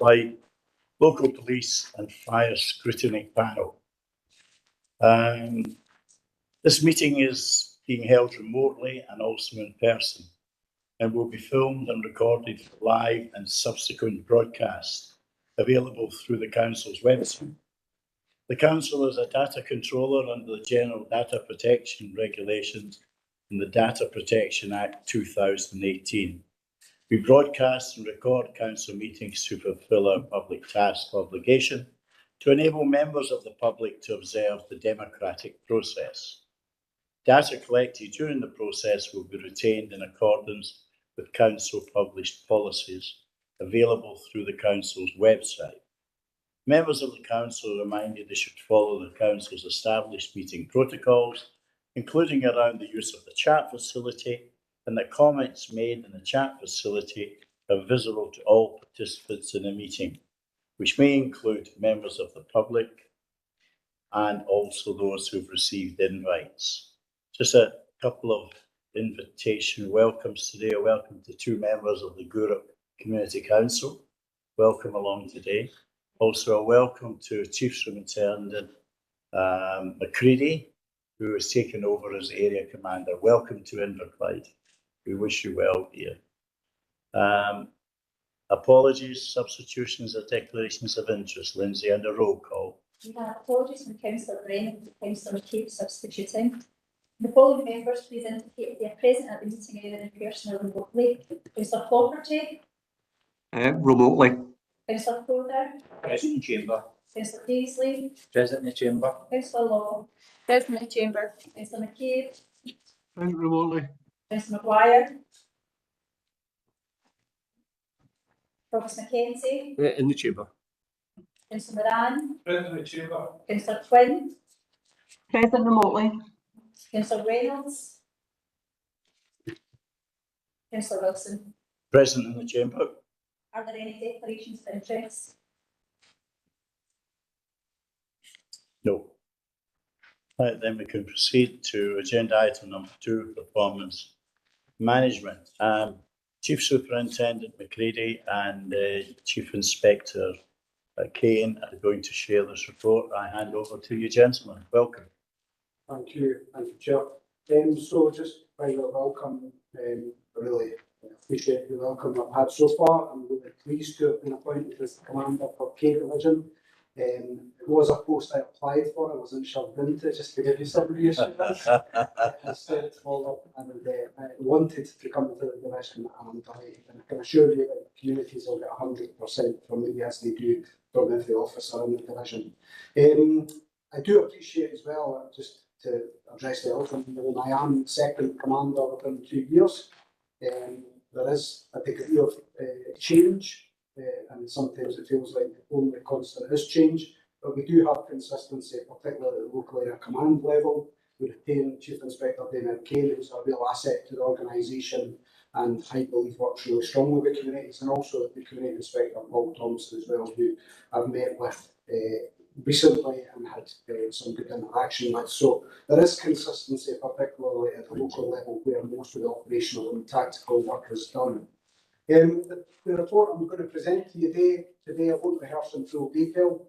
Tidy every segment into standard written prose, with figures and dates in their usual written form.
Flight, Local Police and Fire Scrutiny Panel. This meeting is being held remotely and also in person, and will be filmed and recorded for live and subsequent broadcast available through the Council's website. The Council is a data controller under the General Data Protection Regulations and the Data Protection Act 2018. We broadcast and record Council meetings to fulfil our public task obligation to enable members of the public to observe the democratic process. Data collected during the process will be retained in accordance with Council published policies available through the Council's website. Members of the Council are reminded they should follow the Council's established meeting protocols, including around the use of the chat facility, and that comments made in the chat facility are visible to all participants in the meeting, which may include members of the public and also those who've received invites. Just a couple of invitation welcomes today. A welcome to two members of the Gourock Community Council. Welcome along today. Also a welcome to Chief Superintendent Macready, who has taken over as Area Commander. Welcome to Inverclyde. We wish you well here. Apologies, substitutions or declarations of interest. Lindsay, and a roll call. We have apologies from Councillor Brennan and Councillor McCabe substituting. The following members please indicate if they are present at the meeting either in person or remotely. Councillor Flaherty. Remotely. Councillor Crowther. Present in chamber. Councillor Daisley. Present in the chamber. Councillor Law. Present in the chamber. Councillor McCabe. And remotely. Councillor Maguire. Professor Mackenzie. In the chamber. Councillor Moran. Present in the chamber. Councillor Twin. Present remotely. Councillor Reynolds. Councillor Wilson. Present in the chamber. Are there any declarations of interest? No. Right, then we can proceed to agenda item number 2, performance management. Chief Superintendent Macready and Chief Inspector Kane are going to share this report. I hand over to you, gentlemen. Welcome. Thank you, Chair. So just by your welcome, really appreciate the welcome I've had so far. I'm really pleased to have been appointed as the Commander for K Division. It was a post I applied for. I wasn't shoved into, just to give you some reassurance. I said all up and I wanted to come into the division, and I'm delighted. And I can assure you that the communities will get 100% from me as they do from every officer in the division. I do appreciate as well, just to address the elephant in the room, I am second commander within 2 years. There is a degree of change. And sometimes it feels like only constant is change, but we do have consistency, particularly at the local area command level. We retain Chief Inspector Daniel Kane, who's a real asset to the organisation, and I believe works really strongly with communities, and also the Community Inspector Paul Thompson as well, who I've met with recently and had some good interaction with. So there is consistency, particularly at the local level, where most of the operational and tactical work is done. The report I'm going to present to you today I won't rehearse in full detail,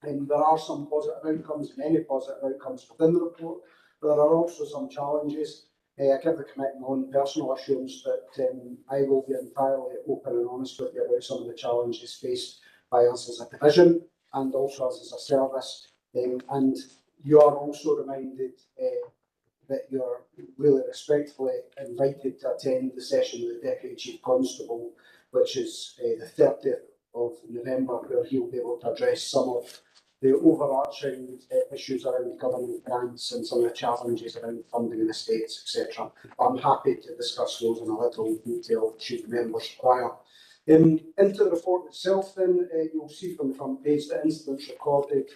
and there are some positive outcomes, many positive outcomes within the report. There are also some challenges. I give the committee my own personal assurance that I will be entirely open and honest with you about some of the challenges faced by us as a division and also us as a service. And you are also reminded that you're really respectfully invited to attend the session with the Deputy Chief Constable, which is the 30th of November, where he'll be able to address some of the overarching issues around government grants and some of the challenges around funding in the estates, etc. I'm happy to discuss those in a little detail should members require. Into the report itself, then, you'll see from the front page that incidents recorded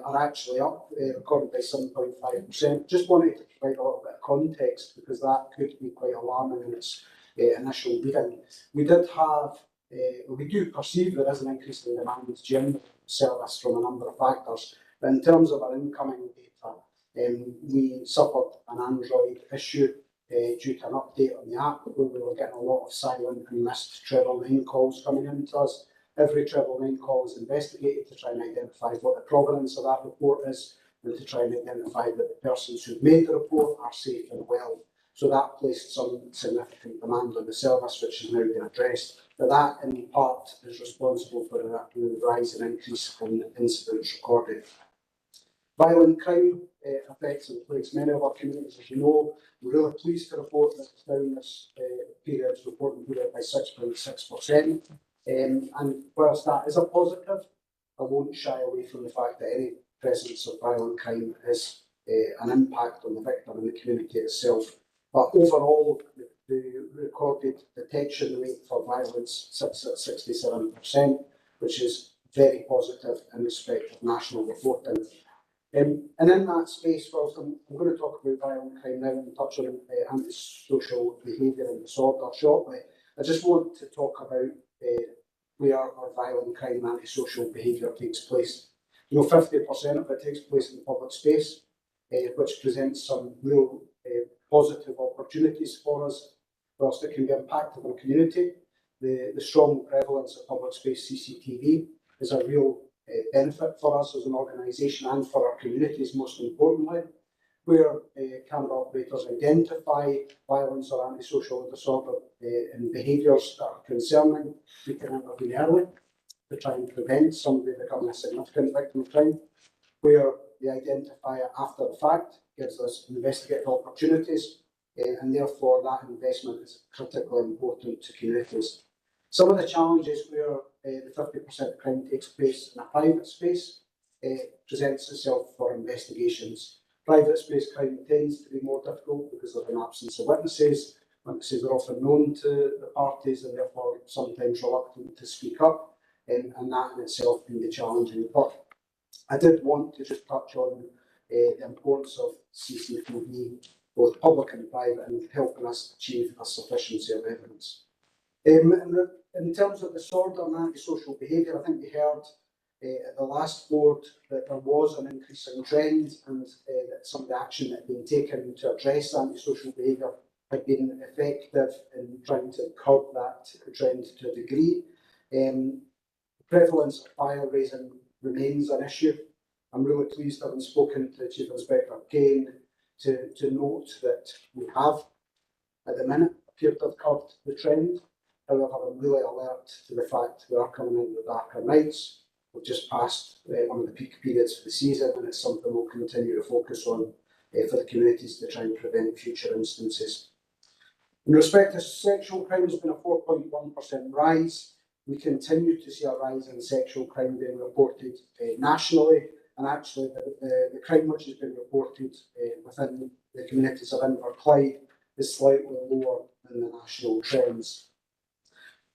are actually up, recorded by 7.5%. Just wanted to provide a little bit of context because that could be quite alarming in its initial reading. We did have, we do perceive there is an increase in demand in general service from a number of factors, but in terms of our incoming data, we suffered an Android issue due to an update on the app where we were getting a lot of silent and missed treble 9 calls coming into us. Every 999 call is investigated to try and identify what the provenance of that report is and to try and identify that the persons who made the report are safe and well. So that placed some significant demand on the service, which has now been addressed. But that, in part, is responsible for the rise and increase in incidents recorded. Violent crime affects and plagues many of our communities, as you know. We're really pleased to report that it's down this period's reporting period by 6.6%. And whilst that is a positive, I won't shy away from the fact that any presence of violent crime has an impact on the victim and the community itself. But overall, the recorded detection rate for violence sits at 67%, which is very positive in respect of national reporting. And in that space, whilst I'm going to talk about violent crime now and touch on antisocial behaviour and disorder shortly, I just want to talk about where our violent crime and antisocial behaviour takes place. 50% of it takes place in public space, which presents some real positive opportunities for us. Whilst it can be impactful on the community, the strong prevalence of public space CCTV is a real benefit for us as an organisation and for our communities, most importantly, where camera operators identify violence or antisocial disorder and behaviours that are concerning. We can intervene early to try and prevent somebody becoming a significant victim of crime, where they identify it after the fact, gives us investigative opportunities, and therefore that investment is critically important to communities. Some of the challenges where the 50% of crime takes place in a private space presents itself for investigations. Private space crime tends to be more difficult because of an absence of witnesses. Witnesses are often known to the parties and therefore sometimes reluctant to speak up, and that in itself can be challenging. But I did want to just touch on the importance of CCTV, both public and private, in helping us achieve a sufficiency of evidence. In terms of disorder and antisocial behaviour, I think we heard at the last board that there was an increasing trend and that some of the action that had been taken to address antisocial behaviour had been effective in trying to curb that trend to a degree. The prevalence of fire raising remains an issue. I'm really pleased having spoken to Chief Inspector Kane to note that we have, at the minute, appeared to have curbed the trend. However, I'm really alert to the fact we are coming into the darker nights. We've just passed one of the peak periods for the season, and it's something we'll continue to focus on for the communities to try and prevent future instances. In respect to sexual crime, there's been a 4.1% rise. We continue to see a rise in sexual crime being reported nationally, and actually the crime which has been reported within the communities of Inverclyde is slightly lower than the national trends.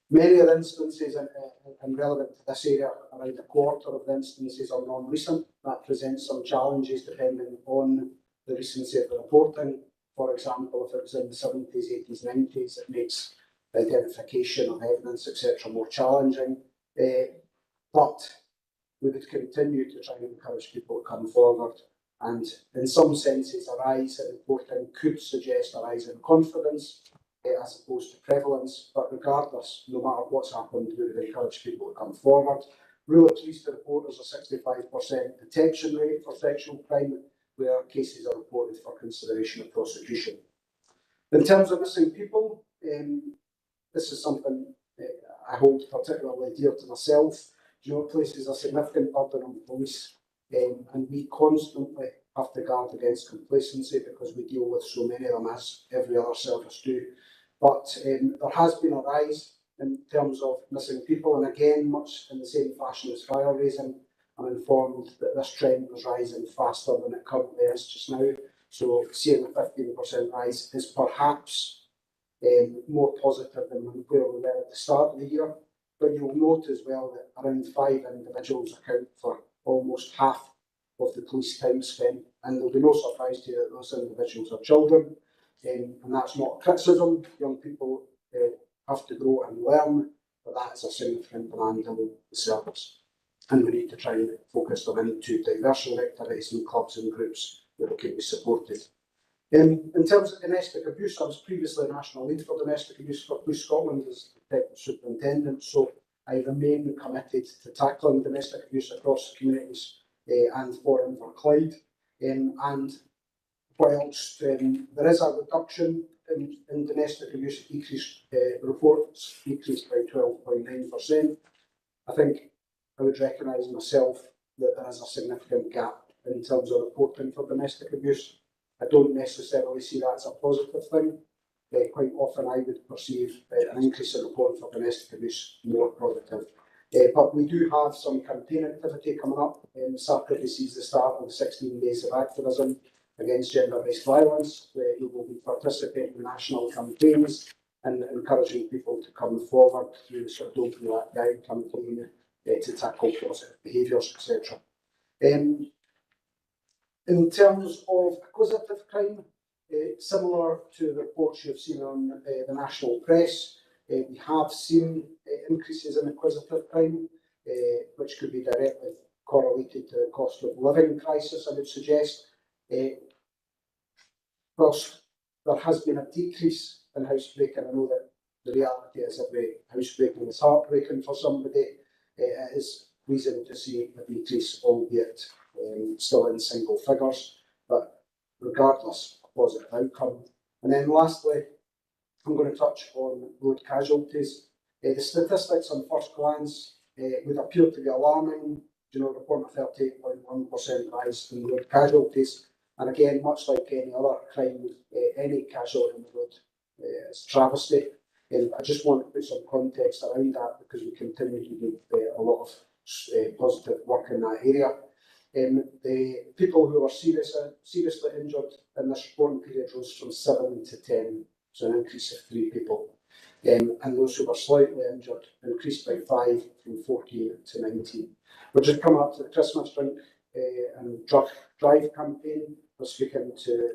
Many of the instances, and relevant to this area, around a quarter of the instances are non-recent. That presents some challenges depending on the recency of the reporting. For example, if it was in the 70s, 80s, 90s, it makes identification of evidence, etc., more challenging. But we would continue to try and encourage people to come forward. And in some senses, a rise in reporting could suggest a rise in confidence as opposed to prevalence. But regardless, no matter what's happened, we would encourage people to come forward. Really pleased to report there's a 65% detection rate for sexual crime, where cases are reported for consideration of prosecution. In terms of missing people, this is something I hold particularly dear to myself. It places a significant burden on police, and we constantly have to guard against complacency because we deal with so many of them, as every other service do. But there has been a rise in terms of missing people, and again, much in the same fashion as fire raising, I'm informed that this trend was rising faster than it currently is just now. So seeing a 15% rise is perhaps more positive than where we were at the start of the year. But you'll note as well that around 5 individuals account for almost half of the police time spent. And there'll be no surprise to you that those individuals are children. And that's not a criticism. Young people have to grow and learn, but that is a significant demand on the service. And we need to try and focus them into diversion activities and clubs and groups where they can be supported. In terms of domestic abuse, I was previously National Lead for Domestic Abuse for Police Scotland as Deputy Superintendent, so I remain committed to tackling domestic abuse across communities and for Inverclyde. And whilst there is a reduction in domestic abuse, reports decreased by 12.9%, I think I would recognise myself that there is a significant gap in terms of reporting for domestic abuse. I don't necessarily see that as a positive thing. Quite often I would perceive an increase in reporting for domestic abuse more positive. But we do have some campaign activity coming up. Saturday sees the start of 16 days of activism against gender-based violence. We will be participating in national campaigns and encouraging people to come forward through the sort of Don't Be That Guy campaign to tackle positive behaviours, etc. In terms of acquisitive crime, similar to the reports you've seen on the national press, we have seen increases in acquisitive crime, which could be directly correlated to the cost of living crisis, I would suggest. Whilst there has been a decrease in housebreaking, I know that the reality is every housebreaking is heartbreaking for somebody. It is pleasing to see a decrease, albeit still in single figures, but regardless, a positive outcome. And then lastly, I'm going to touch on road casualties. The statistics on first glance would appear to be alarming. Report a 38.1% rise in road casualties. And again, much like any other crime, any casualty on the road is travesty. I just want to put some context around that because we continue to do a lot of positive work in that area. The people who were seriously injured in this reporting period rose from 7 to 10, so an increase of 3 people. And those who were slightly injured increased by 5 from 14 to 19. We're just coming up to the Christmas drink and drug drive campaign. We're speaking to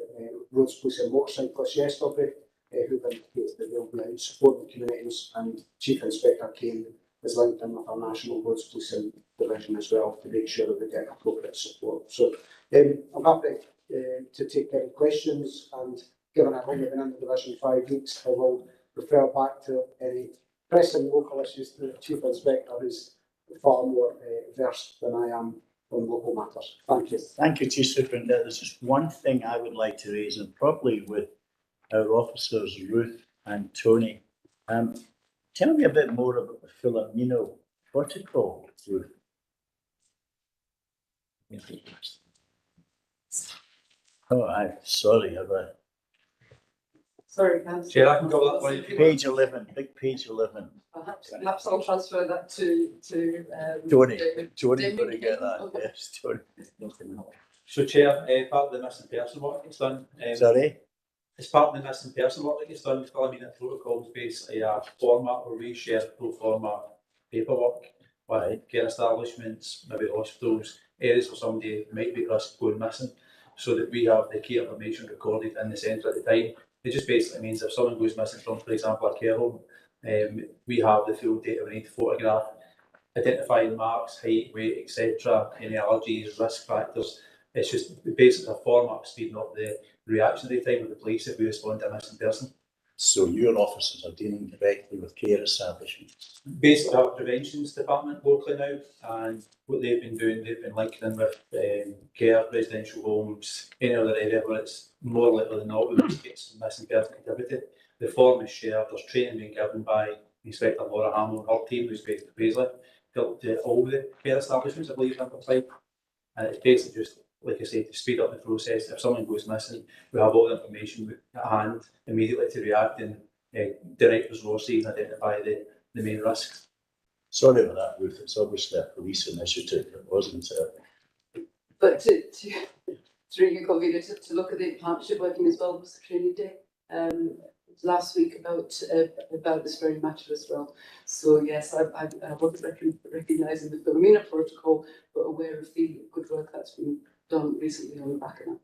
roads police and motorcyclists yesterday who've indicated that they'll be out supporting communities, and Chief Inspector Kane is linked in with our National Roads Policing Division as well to make sure that they get appropriate support. So I'm happy to take any questions, and given I've only been in the division 5 weeks, I will refer back to any pressing local issues to the Chief Inspector, who's far more versed than I am on local matters. Thank you. Thank you, Chief Superintendent. There's just one thing I would like to raise, and probably with our officers, Ruth and Tony. Tell me a bit more about the Filomeno protocol, Ruth. Oh, I'm sorry, Sorry, Councillor. Chair, I can go that way. page 11, big page 11. Perhaps I'll transfer that to Tony, David. Tony, David better get King. that. Okay. Yes, Tony. So, Chair, part of the missing person work that's done. Sorry? As part of the missing person work that gets done, the Filomeno protocol is basically a format where we share pro forma paperwork with care establishments, maybe hospitals, areas where somebody might be at risk of going missing, so that we have the key information recorded in the centre at the time. It just basically means if someone goes missing from, for example, a care home, we have the full data we need to photograph, identifying marks, height, weight, etc., any allergies, risk factors. It's just basically a format speeding up the reactionary time of the police if we respond to a missing person. So your officers are dealing directly with care establishments? Basically, our preventions department locally now, and what they've been doing, they've been linking in with care, residential homes, any other area where it's more likely than not we must get some missing person activity. The form is shared, there's training being given by Inspector Laura Hamill and her team, who's based in Paisley, to all the care establishments, I believe, and it's basically just, like I say, to speed up the process. If someone goes missing, we have all the information at hand immediately to react and direct resources and identify the main risks. Sorry about that, Ruth. It's obviously a police initiative, it wasn't it? But through you, Convener, to look at the partnership working as well was the training day last week about this very matter as well. So yes, I wasn't recognising the Filomeno protocol, but aware of the good work that's been done recently on the back of that.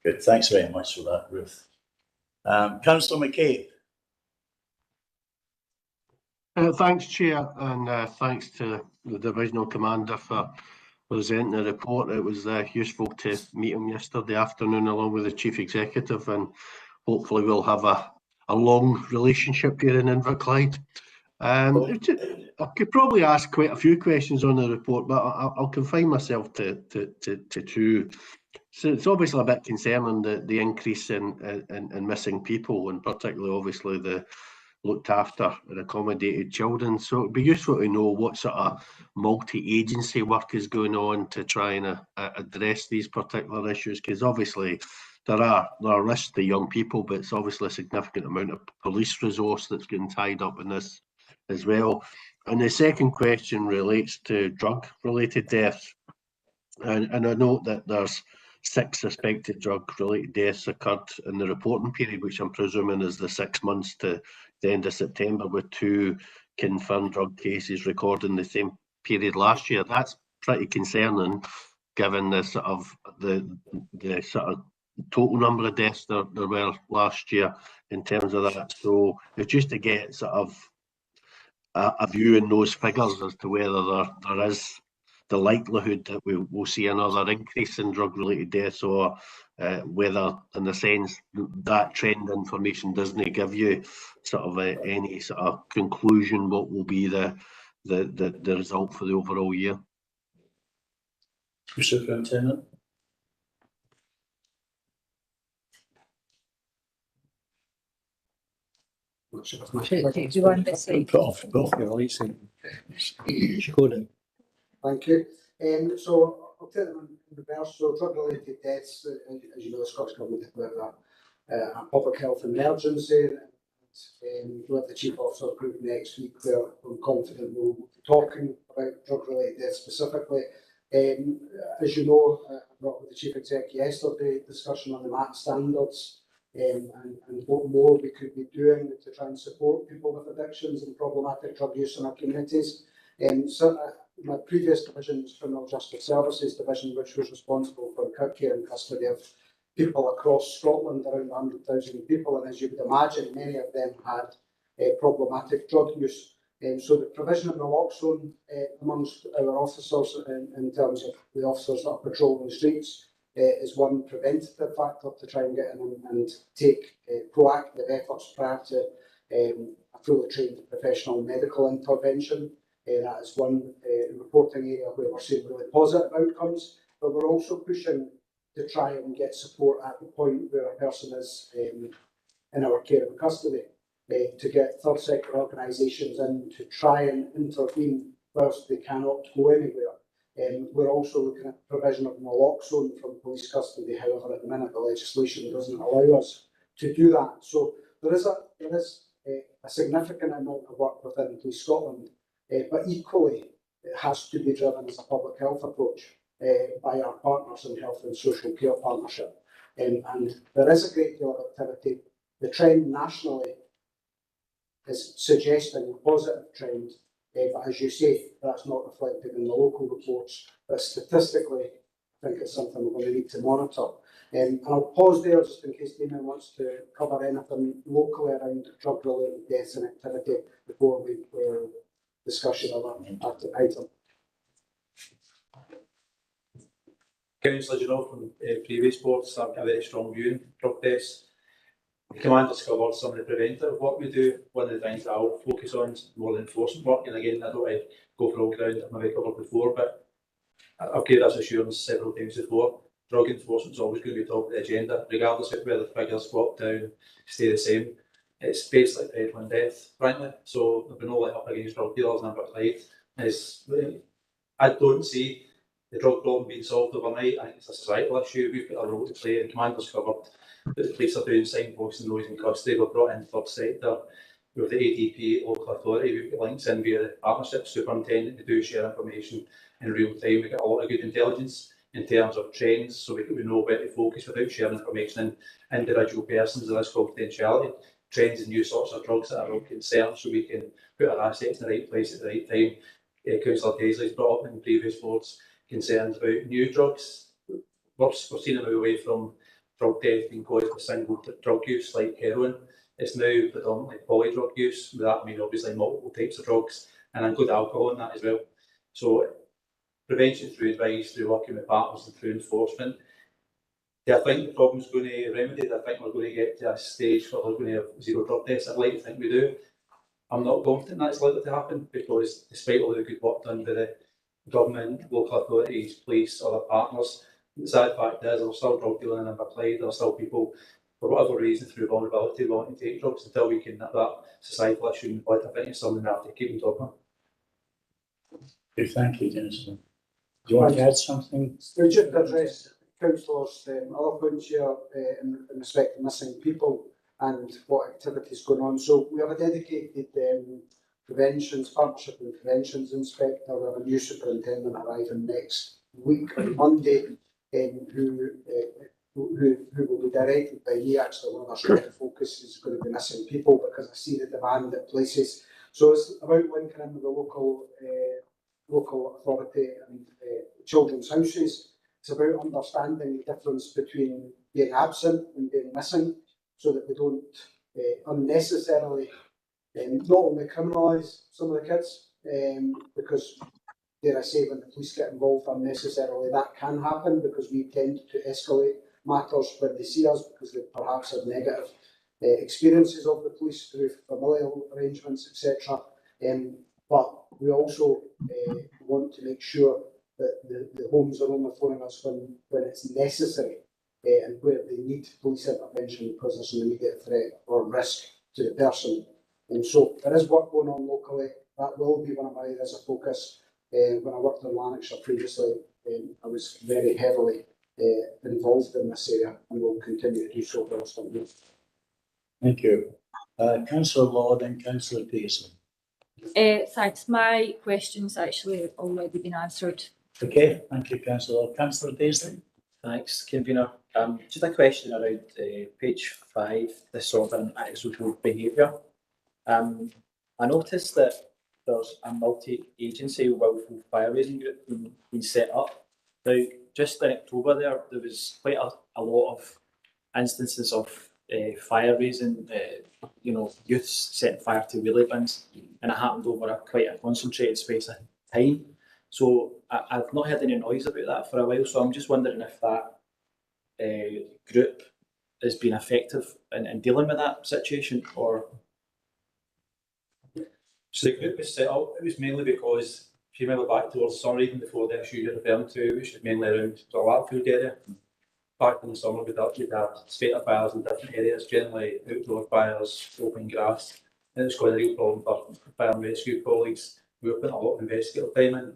Good, thanks very much for that, Ruth. Councillor McCabe. Thanks, Chair, and thanks to the Divisional Commander for presenting the report. It was useful to meet him yesterday afternoon along with the Chief Executive, and hopefully we'll have a long relationship here in Inverclyde. I could probably ask quite a few questions on the report, but I'll confine myself to two. So it's obviously a bit concerning the increase in missing people, and particularly obviously the looked after and accommodated children. So it'd be useful to know what sort of multi-agency work is going on to try and address these particular issues, because obviously there are risks to young people, but it's obviously a significant amount of police resource that's getting tied up in this as well. And the second question relates to drug-related deaths. And I note that there's 6 suspected drug-related deaths occurred in the reporting period, which I'm presuming is the 6 months to the end of September, with 2 confirmed drug cases recorded in the same period last year. That's pretty concerning, given the sort of total number of deaths there were last year in terms of that. So it's just to get sort of a view in those figures as to whether there is the likelihood that we will see another increase in drug-related deaths, or whether, in a sense, that trend information doesn't give you sort of any sort of conclusion what will be the result for the overall year. Superintendent. Do you want this? Thank you. So I'll take them in reverse. So drug-related deaths, as you know, the Scottish Government declared a public health emergency. We'll have the Chief Officer Group next week, where I'm confident we'll be talking about drug-related deaths specifically. As you know, I brought with the Chief Exec yesterday discussion on the MAT standards, and what more we could be doing to try and support people with addictions and problematic drug use in our communities. So my previous division was Criminal Justice Services Division, which was responsible for care and custody of people across Scotland, around 100,000 people, and as you would imagine, many of them had problematic drug use. So the provision of naloxone amongst our officers, in terms of the officers that are patrolling the streets, is one preventative factor to try and get in and take proactive efforts prior to a fully trained professional medical intervention. That is one reporting area where we're seeing really positive outcomes, but we're also pushing to try and get support at the point where a person is in our care and custody, to get third sector organisations in to try and intervene whilst they cannot go anywhere. We're also looking at provision of naloxone from police custody. However, at the minute the legislation doesn't allow us to do that. So there is a significant amount of work within Police Scotland, but equally it has to be driven as a public health approach by our partners in Health and Social Care Partnership. And there is a great deal of activity. The trend nationally is suggesting a positive trend, but as you say, that's not reflected in the local reports. But statistically, I think it's something we're going to need to monitor. And I'll pause there just in case Damien wants to cover anything locally around drug-related deaths and activity before we discussion of an item. Councillor, you know from previous boards, I've got a very strong view in drug deaths. The Commander's covered some of the preventative work we do. One of the things that I'll focus on is more the enforcement work, and again, I don't want to go for all ground I've maybe covered before, but I've given us assurance several times before. Drug enforcement is always going to be top of the agenda, regardless of whether the figures go up, down, stay the same. It's basically peddling death, frankly. So there'll be no let up against drug dealers, and I'm right. I don't see the drug problem being solved overnight. I think it's a societal issue. We've got a role to play, and Commander's covered. The police are doing signposting and those in custody. We've brought in third sector with the ADP, local authority. We've got links in via the partnership superintendent to do share information in real time. We've got a lot of good intelligence in terms of trends, so we know where to focus without sharing information in individual persons. There is confidentiality. Trends and new sorts of drugs that are of concern, so we can put our assets in the right place at the right time. Councillor Daisley's brought up in previous boards concerns about new drugs. We're seeing a move away from drug death being caused by single drug use like heroin. It's now predominantly polydrug use. With that, I mean obviously multiple types of drugs, and include alcohol in that as well. So prevention through advice, through working with partners, and through enforcement. Do I think the problem's going to remedy? I think we're going to get to a stage where we're going to have zero drug deaths. I'd like to think we do. I'm not confident that's likely to happen, because despite all the good work done by the government, local authorities, police, other partners, the sad fact is there's still drug dealing in Inverclyde. There are still people, for whatever reason, through vulnerability, wanting to take drugs. Until we can nip that societal issue in the bud, I think it's something we have to keep on talking about. Okay, thank you, Councillor. Do you want to add something? We just address councillors' other points here in respect of missing people and what activities going on. So we have a dedicated preventions, partnership and preventions inspector. We have a new superintendent arriving next week on Monday, who will be directed by me. Actually, one of our strong focus is going to be missing people, because I see the demand at places. So it's about linking in with the local authority and children's houses. It's about understanding the difference between being absent and being missing, so that we don't unnecessarily not only criminalise some of the kids, because, dare I say, when the police get involved unnecessarily, that can happen, because we tend to escalate matters when they see us, because they perhaps have negative experiences of the police through familial arrangements, etc. But we also want to make sure that the homes are only phoning us when it's necessary, and where they need police intervention because there's an immediate threat or risk to the person. And so there is work going on locally. That will be one of my areas of focus. When I worked in Lanarkshire previously, I was very heavily involved in this area, and will continue to do so whilst I'm here. Thank you. Councillor Law, then Councillor Pearson. Thanks. My question's actually already been answered. Okay, thank you, Councillor. Councillor Daisley. Thanks, Convener. Just a question around page 5, disorder and antisocial behaviour. I noticed that there's a multi-agency willful fire raising group been set up. Now, just in October there was quite a lot of instances of fire raising, youths setting fire to wheelie bins, and it happened over quite a concentrated space of time. So I've not heard any noise about that for a while, so I'm just wondering if that group has been effective in dealing with that situation, or... So the group was set up, it was mainly because, if you remember back towards summer, even before the issue you're referring to, which was mainly around the Larfield area. Back in the summer, we'd have spatter fires in different areas, generally outdoor fires, open grass, and it was quite a real problem for fire and rescue colleagues. We were putting a lot of investigative time in.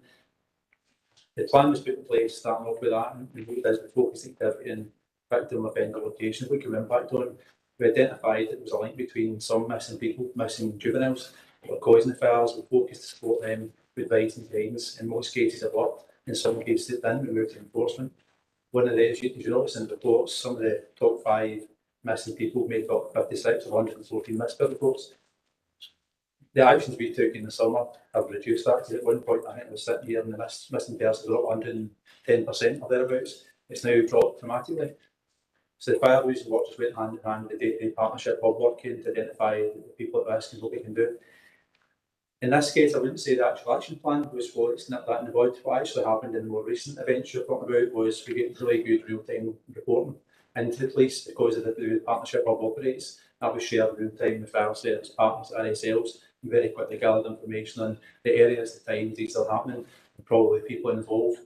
The plan was put in place, starting off with that, and we did the focused activity in victim offender locations, looking at impact on. We identified that there was a link between some missing people, missing juveniles, who were causing the fires. We focused to support them with advice and guidance. In most cases it worked, in some cases it didn't. We moved to enforcement. One of the, as you notice in the reports, some of the top 5 missing people made up 56 of 114 misfit reports. The actions we took in the summer have reduced that, because at one point I think I was sitting here and the missing persons were up 110% or thereabouts. It's now dropped dramatically. So the fire raising work just went hand in hand with the day-to-day partnership of working to identify the people at risk and what we can do. In this case, I wouldn't say the actual action plan was what's nipped that in the bud. What actually happened in the more recent events you're talking about was we get really good real-time reporting into the police because of the partnership of operates. That was shared real-time with fire service partners, RSLs, and very quickly gathered information on the areas, the times these are happening, and probably people involved.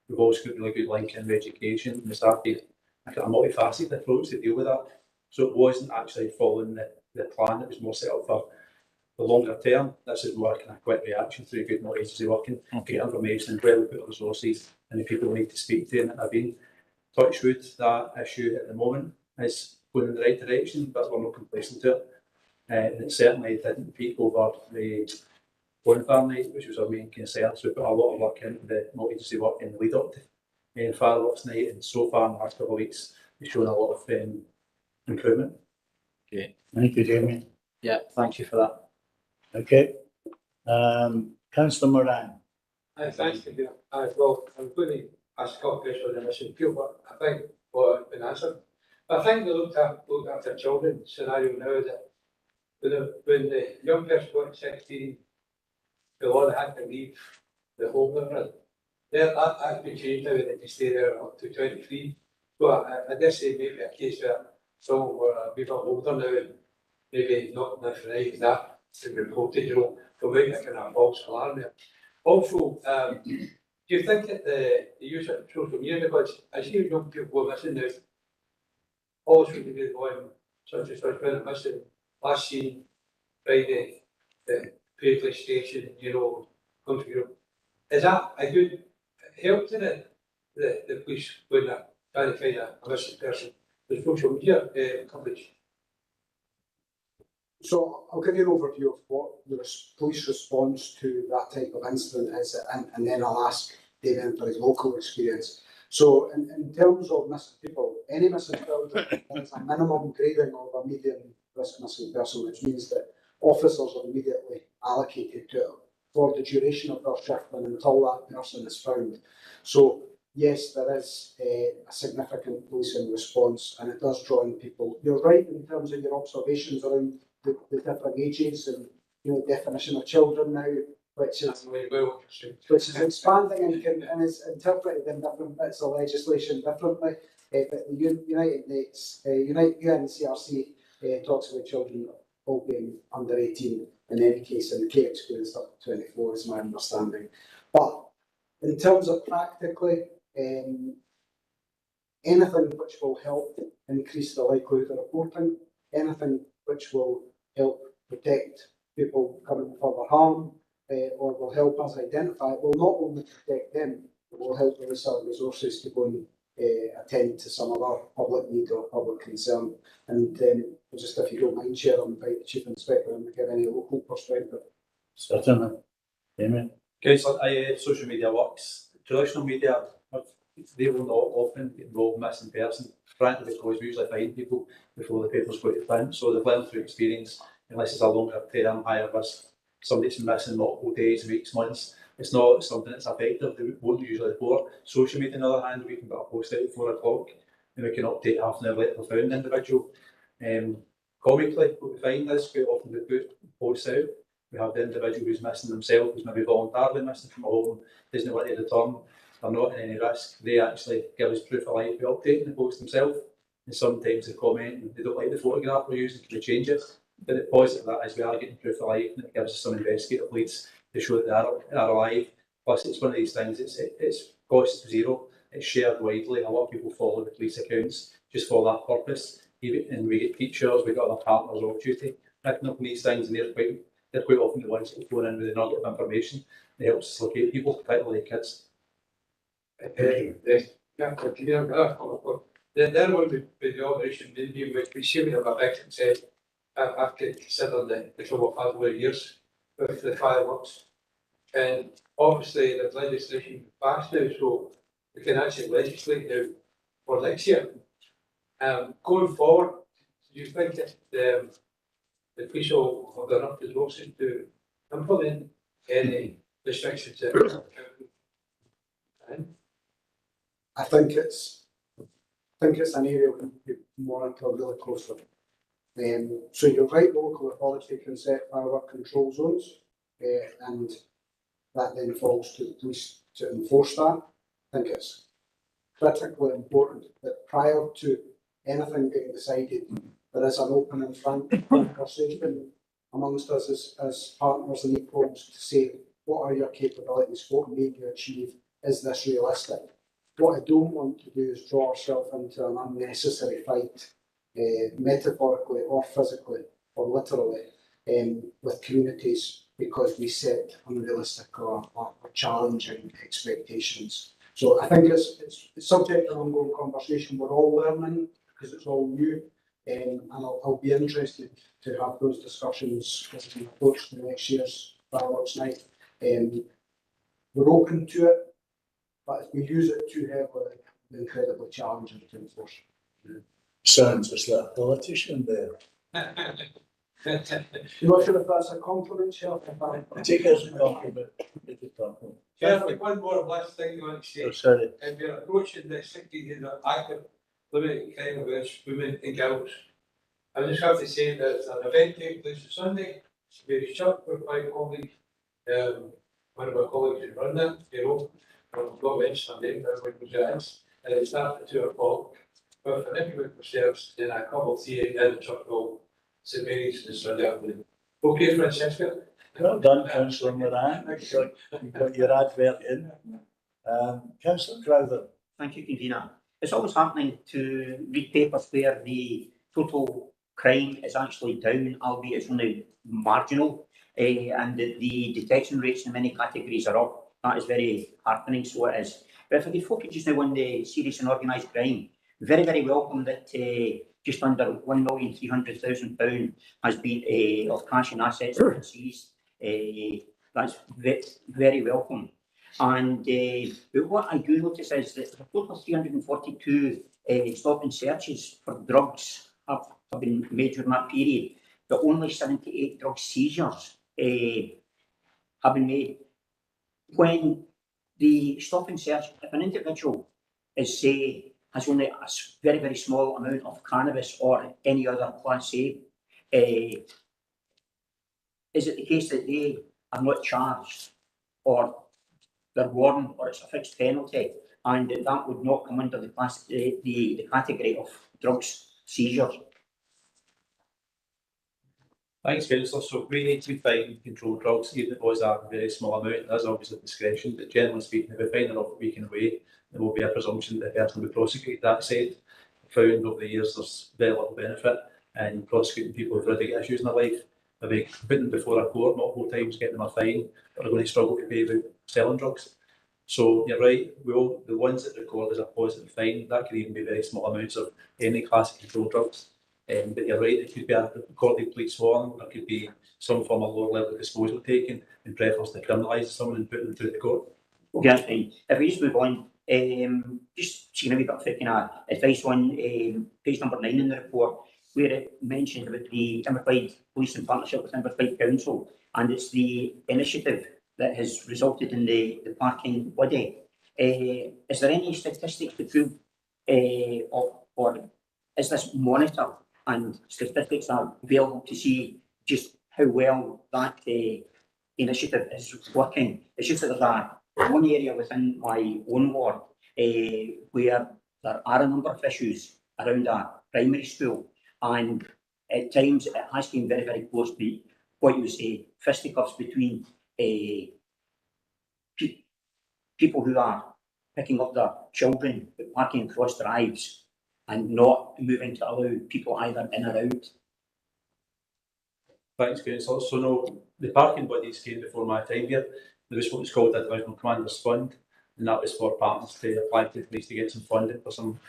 We've also got really good link in with education, and we started a multifaceted approach to deal with that. So it wasn't actually following the plan, it was more set up for the longer term. This is more kind of quick reaction through good multi-agency working, to get information and where we put our resources and the people we need to speak to. And I've been touch wood that issue at the moment is going in the right direction, but we're not complacent to it. And it certainly didn't peak over the bonfire night, which was our main concern. So we put a lot of work into the multi-agency work in the lead up to fireworks night, and so far in the last couple of weeks we've shown a lot of improvement. Okay. Thank you, Damien. Yeah, thank you for that. Okay. Councillor Moran. Thanks, Convener. Well, I'm going to ask a couple of questions on the missing people, but I think it's been answered. But I think we looked after children scenario now that when the young person got 16, the law had to leave the home they're in. That's been changed now, that they stay there up to 23. But I dare say maybe a case where someone were a bit older now and maybe not necessarily that. to report it, for making a kind of false alarm there. Also, do you think that the use of social media, because I see young people are missing now, all social media going, such as when missing last seen Friday, the Paisley station, country group. Is that a good help to the police when they're trying to find a missing person? The social media coverage. So I'll give you an overview of what the police response to that type of incident is, and then I'll ask David for his local experience. So in terms of missing people, any missing children, there is a minimum grading of a medium risk missing person, which means that officers are immediately allocated to it for the duration of their shift and until that person is found. So yes, there is a significant policing response, and it does draw in people. You're right in terms of your observations around the different ages and definition of children now, which is expanding and is interpreted in different bits of legislation differently. But the UNCRC talks about children all being under 18 in any case, and the K experience up to 24 is my understanding. But in terms of practically, anything which will help increase the likelihood of reporting, anything which will help protect people coming from further harm, or will help us identify it, will not only protect them, but will help release our resources to go and attend to some other public need or public concern. And just if you don't mind, Chair, I'll invite the Chief Inspector and give any local perspective. Certainly. Amen. Okay, so social media works. Traditional media, they will not often get involved in missing person, frankly, because we usually find people before the papers go to print. So they've learned through experience, unless it's a longer term, higher risk, somebody's been missing multiple days, weeks, months. It's not something that's effective. They won't usually report. Social media, on the other hand, we can put a post out at 4 o'clock and we can update half an hour later we found an individual. Comically, what we find is quite often we put posts out. We have the individual who's missing themselves, who's maybe voluntarily missing from a home, doesn't want to return, they're not in any risk. They actually give us proof of life by updating the post themselves. And sometimes they comment and they don't like the photograph we're using, can we change it? But the positive of that is we are getting proof of life, and it gives us some investigative leads to show that they are alive. Plus, it's one of these things, it's cost zero, it's shared widely. A lot of people follow the police accounts just for that purpose. And we get teachers, we've got other partners off duty picking up these things, and they're quite often the ones that phone in with the nugget of information that helps us locate people, particularly kids. There will be the operation in which we should have a victim said, I've considered the trouble I've had over years with the fireworks. And obviously there's legislation passed now, so we can actually legislate now for next year. Going forward, do you think that the police will have enough resources to implement any restrictions? I think it's an area we need to monitor really closely. So you're right, the local authority can set firework control zones, and that then falls to the police to enforce that. I think it's critically important that prior to anything being decided, there is an open and frank conversation amongst us as partners in EPOMs to say, what are your capabilities, what may you achieve, is this realistic? What I don't want to do is draw ourselves into an unnecessary fight, metaphorically or physically or literally, with communities because we set unrealistic or challenging expectations. So I think it's subject to an ongoing conversation. We're all learning because it's all new, and I'll be interested to have those discussions as we approach the next year's fireworks night. We're open to it, but if we use it too heavily, it's incredibly challenging to enforce. Sounds just like a politician there. I'm not sure if that's a compliment, Chair. Take it as a compliment. Yeah, one more last thing I want to say. Oh, sorry. If you're approaching the 60 days of active limited crime against women and girls, I just have to say that there's an event taking place on Sunday. It's very short with my colleague. One of my colleagues who run that, I've got mentioned her name, everybody knows who it is, and it starts at 2 o'clock. But if anyone yourselves, then I come up see it in the church hall, St Mary's, and Sunday afternoon. Okay, Francesca? Well done, councillor Moran. You got your advert in. Councillor Crowther. Thank you, convener. It's always happening to read papers where the total crime is actually down, albeit it's only marginal, and the detection rates in many categories are up. That is very heartening, so it is. But if I could focus just now on the serious and organised crime, very, very welcome that just under £1,300,000 has been of cash and assets seized. That's very welcome. And but what I do notice is that a total of 342 stop and searches for drugs have been made during that period, but only 78 drug seizures have been made. When the stop and search, if an individual is, say, has only a very, very small amount of cannabis or any other class A, is it the case that they are not charged, or they're warned, or it's a fixed penalty, and that would not come under the class, the category of drugs seizures? Thanks, councillor. So we need to find controlled drugs, even if it was a very small amount. There's obviously discretion, but generally speaking, if we find enough that we can weigh, there will be a presumption that the person will be prosecuted. That said, found over the years there's very little benefit in prosecuting people who've already got issues in their life. Maybe putting them before a court multiple times, getting them a fine, but they're going to struggle to pay about selling drugs. So you're right, the ones that record as a positive fine, that could even be very small amounts of any class of controlled drugs. But you're right, it could be a recorded police sworn, there could be some form of lower level disposal taken in preference to criminalise someone and put them through the court. Okay, that's fine. If we just move on, just seeing a wee bit of kind of advice on page number 9 in the report, where it mentioned about the Inverclyde Police in partnership with Inverclyde Council, and it's the initiative that has resulted in the parking buddy. Is there any statistics to prove, or is this monitored and statistics are available to see just how well that initiative is working? It's just that there's one area within my own ward where there are a number of issues around a primary school, and at times it has been very, very close to what you would say fisticuffs between people who are picking up their children, parking across drives and not moving to allow people either in or out. Thanks, councillor. So no, the parking buddies came before my time here. There was what was called a Divisional Commander's Fund, and that was for partners to apply to the police to get some funding for some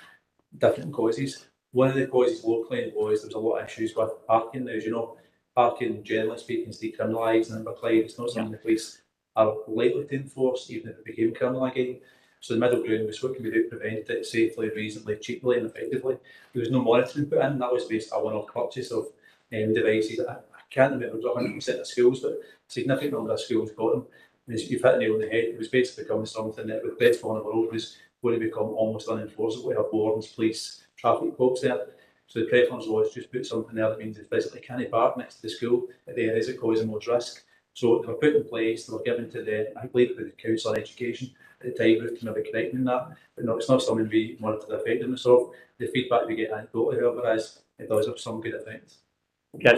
different causes. One of the causes locally was there was a lot of issues with parking. As you know, parking, generally speaking, is decriminalised in Inverclyde. It's not something the police are likely to enforce, even if it became criminal again. So the middle ground was what can we do to prevent it safely, reasonably, cheaply and effectively. There was no monitoring put in. That was based on a one-off purchase of devices. I can't remember 100% of schools, but a significant number of schools got them. And you've hit the nail on the head. It was basically becoming something that, with best one of the road, was going to become almost unenforceable. We have wardens, police, traffic cops there. So the preference was just put something there that means they physically can't park next to the school at the areas that cause the most risk. So they were put in place, they were given to I believe it was the Council on Education at the time, Ruth can maybe correct me on that, but no, it's not something we monitor the effectiveness of. The feedback we get anecdotally, however, is it does have some good effects. Okay,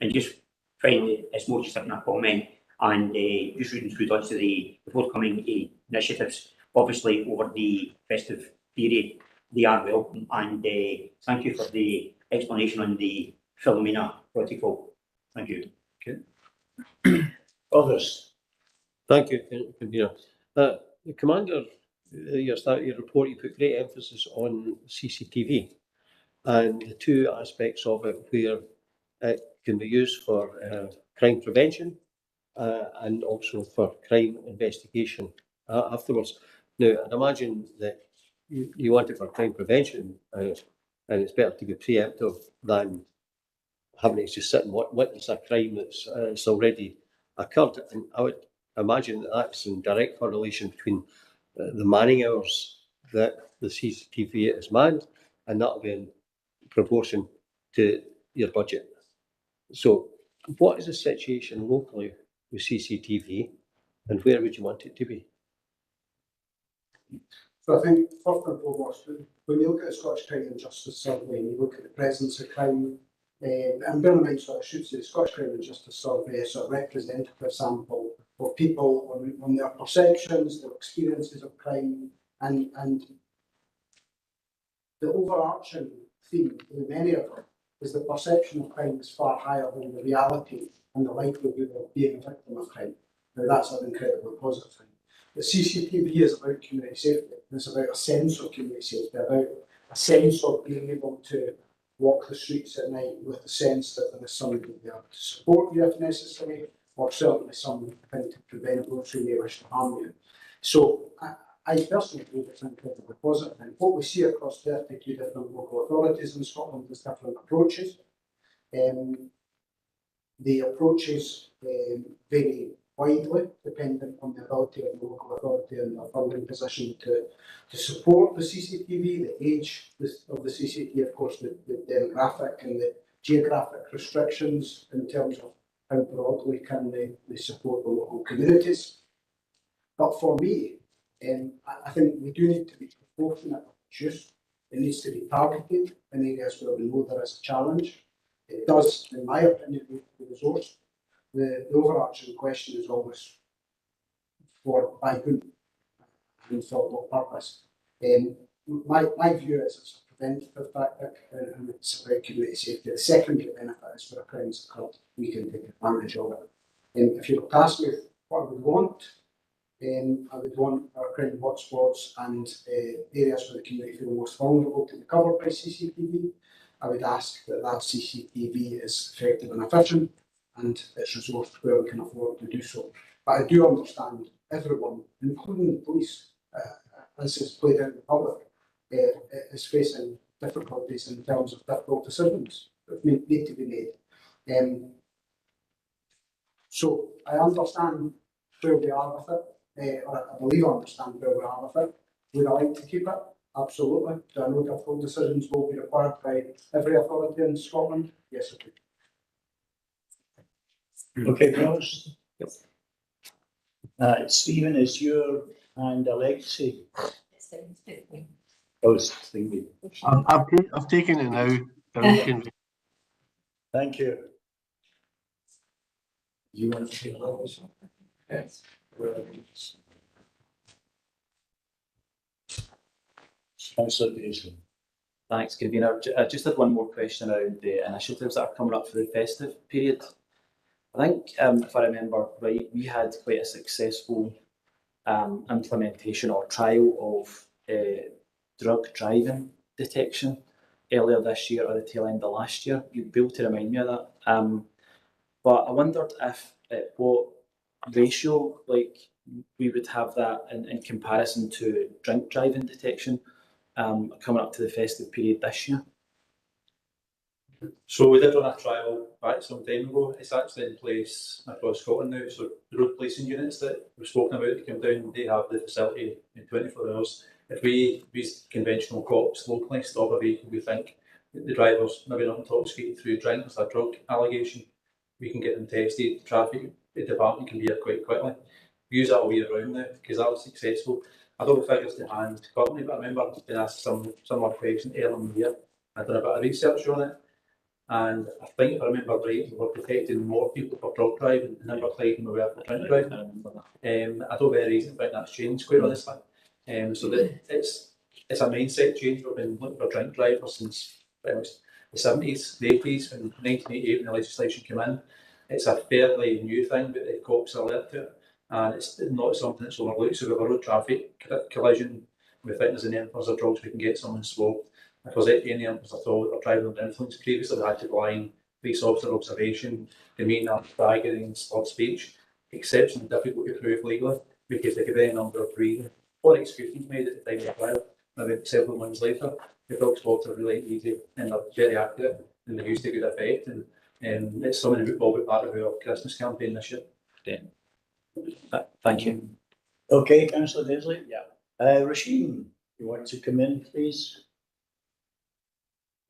and just finally, it's more just a comment, and just reading through lots of the forthcoming initiatives, obviously over the festive period, they are welcome, and thank you for the explanation on the Philomena protocol. Thank you. Okay. Others? Thank you, convener. The Commander, your report, you put great emphasis on CCTV and the two aspects of it where it can be used for crime prevention and also for crime investigation afterwards. Now, I'd imagine that you want it for crime prevention, and it's better to be preemptive than having to just sit and witness a crime that's already occurred. And I would imagine that that's in direct correlation between the manning hours that the CCTV is manned, and that will be in proportion to your budget. So what is the situation locally with CCTV, and where would you want it to be? So I think, first and foremost, when you look at the Scottish Crime and Justice Survey and you look at the presence of crime And bear in mind, so I should say, the Scottish Crime and Justice Survey is a representative sample of people on their perceptions, their experiences of crime, and the overarching theme in many of them is the perception of crime is far higher than the reality and the likelihood of being a victim of crime. Now that's an incredibly positive thing. The CCTV is about community safety. It's about a sense of community safety, about a sense of being able to walk the streets at night with the sense that there is somebody there to support you if necessary, or certainly something to prevent those who may wish to harm you. So I personally believe it's incredibly positive. And what we see across 32 different local authorities in Scotland is different approaches. The approaches vary widely, depending on the ability of the local authority and their funding position to support the CCTV, the age of the CCTV, of course, the demographic and the geographic restrictions in terms of how broadly can they support the local communities. But for me, I think we do need to be proportionate, just it needs to be targeted in areas where we know there is a challenge. It does, in my opinion, need to be resourced. The overarching question is always by whom and for what purpose. My view is it's a preventative tactic and it's about community safety. The secondary benefit is where a crime's occurred, we can take advantage of it. If you were to ask me what I would want, I would want our crime hotspots and areas where the community feel most vulnerable to be covered by CCTV. I would ask that CCTV is effective and efficient and it's resourced where we can afford to do so. But I do understand everyone, including the police, as is played out in the public, is facing difficulties in terms of difficult decisions that need to be made. So I understand where we are with it, or I believe I understand where we are with it. Would I like to keep it? Absolutely. Do I know difficult decisions will be required by every authority in Scotland? Yes, I do. Okay, Rose. Stephen, is your hand Alexei? Oh, it's thingy. I've taken it now. Duncan. Thank you. You want to take those? Yes. Councillor Daisley. Thanks, Convener. I just had one more question around the initiatives that are coming up for the festive period. I think, if I remember right, we had quite a successful implementation or trial of drug driving detection earlier this year or the tail end of last year. You'd be able to remind me of that. But I wondered if what ratio we would have that in comparison to drink driving detection coming up to the festive period this year. So we did run a trial back some time ago. It's actually in place across Scotland now. So the road policing units that we've spoken about to come down, they have the facility in 24 hours. If we conventional cops locally stop a vehicle, we think the driver's maybe not intoxicated through drink, there's a drug allegation, we can get them tested. The traffic department can be here quite quickly. We use that all year round now because that was successful. I don't have figures to hand currently, but I remember being asked some similar question earlier in the year. I've done a bit of research on it. And I think if I remember right, we were protecting more people for drug driving in Inverclyde than we were for drink driving. I don't have any reason to think that's changed, quite honestly. So that it's a mindset change. We've been looking for drink drivers since the 70s, the 80s, when 1988 when the legislation came in. It's a fairly new thing, but the cops are alert to it. And it's not something that's overlooked. So we have a road traffic collision. We think there's an influx of drugs, we can get someone swabbed. If there's any influence at all or driving under influence previously, they had to go in, police officer observation, the meeting up, staggering and slurred speech. Exceptionally difficult to prove legally because they could any number of reasons or excuses made at the time of the trial. Maybe several months later, the dog spots are really easy and they're very accurate and they used to good effect. And it's something that will be part of our Christmas campaign this year. Thank you. Okay, Councillor Daisley. Yeah. Rasheen, you want to come in, please?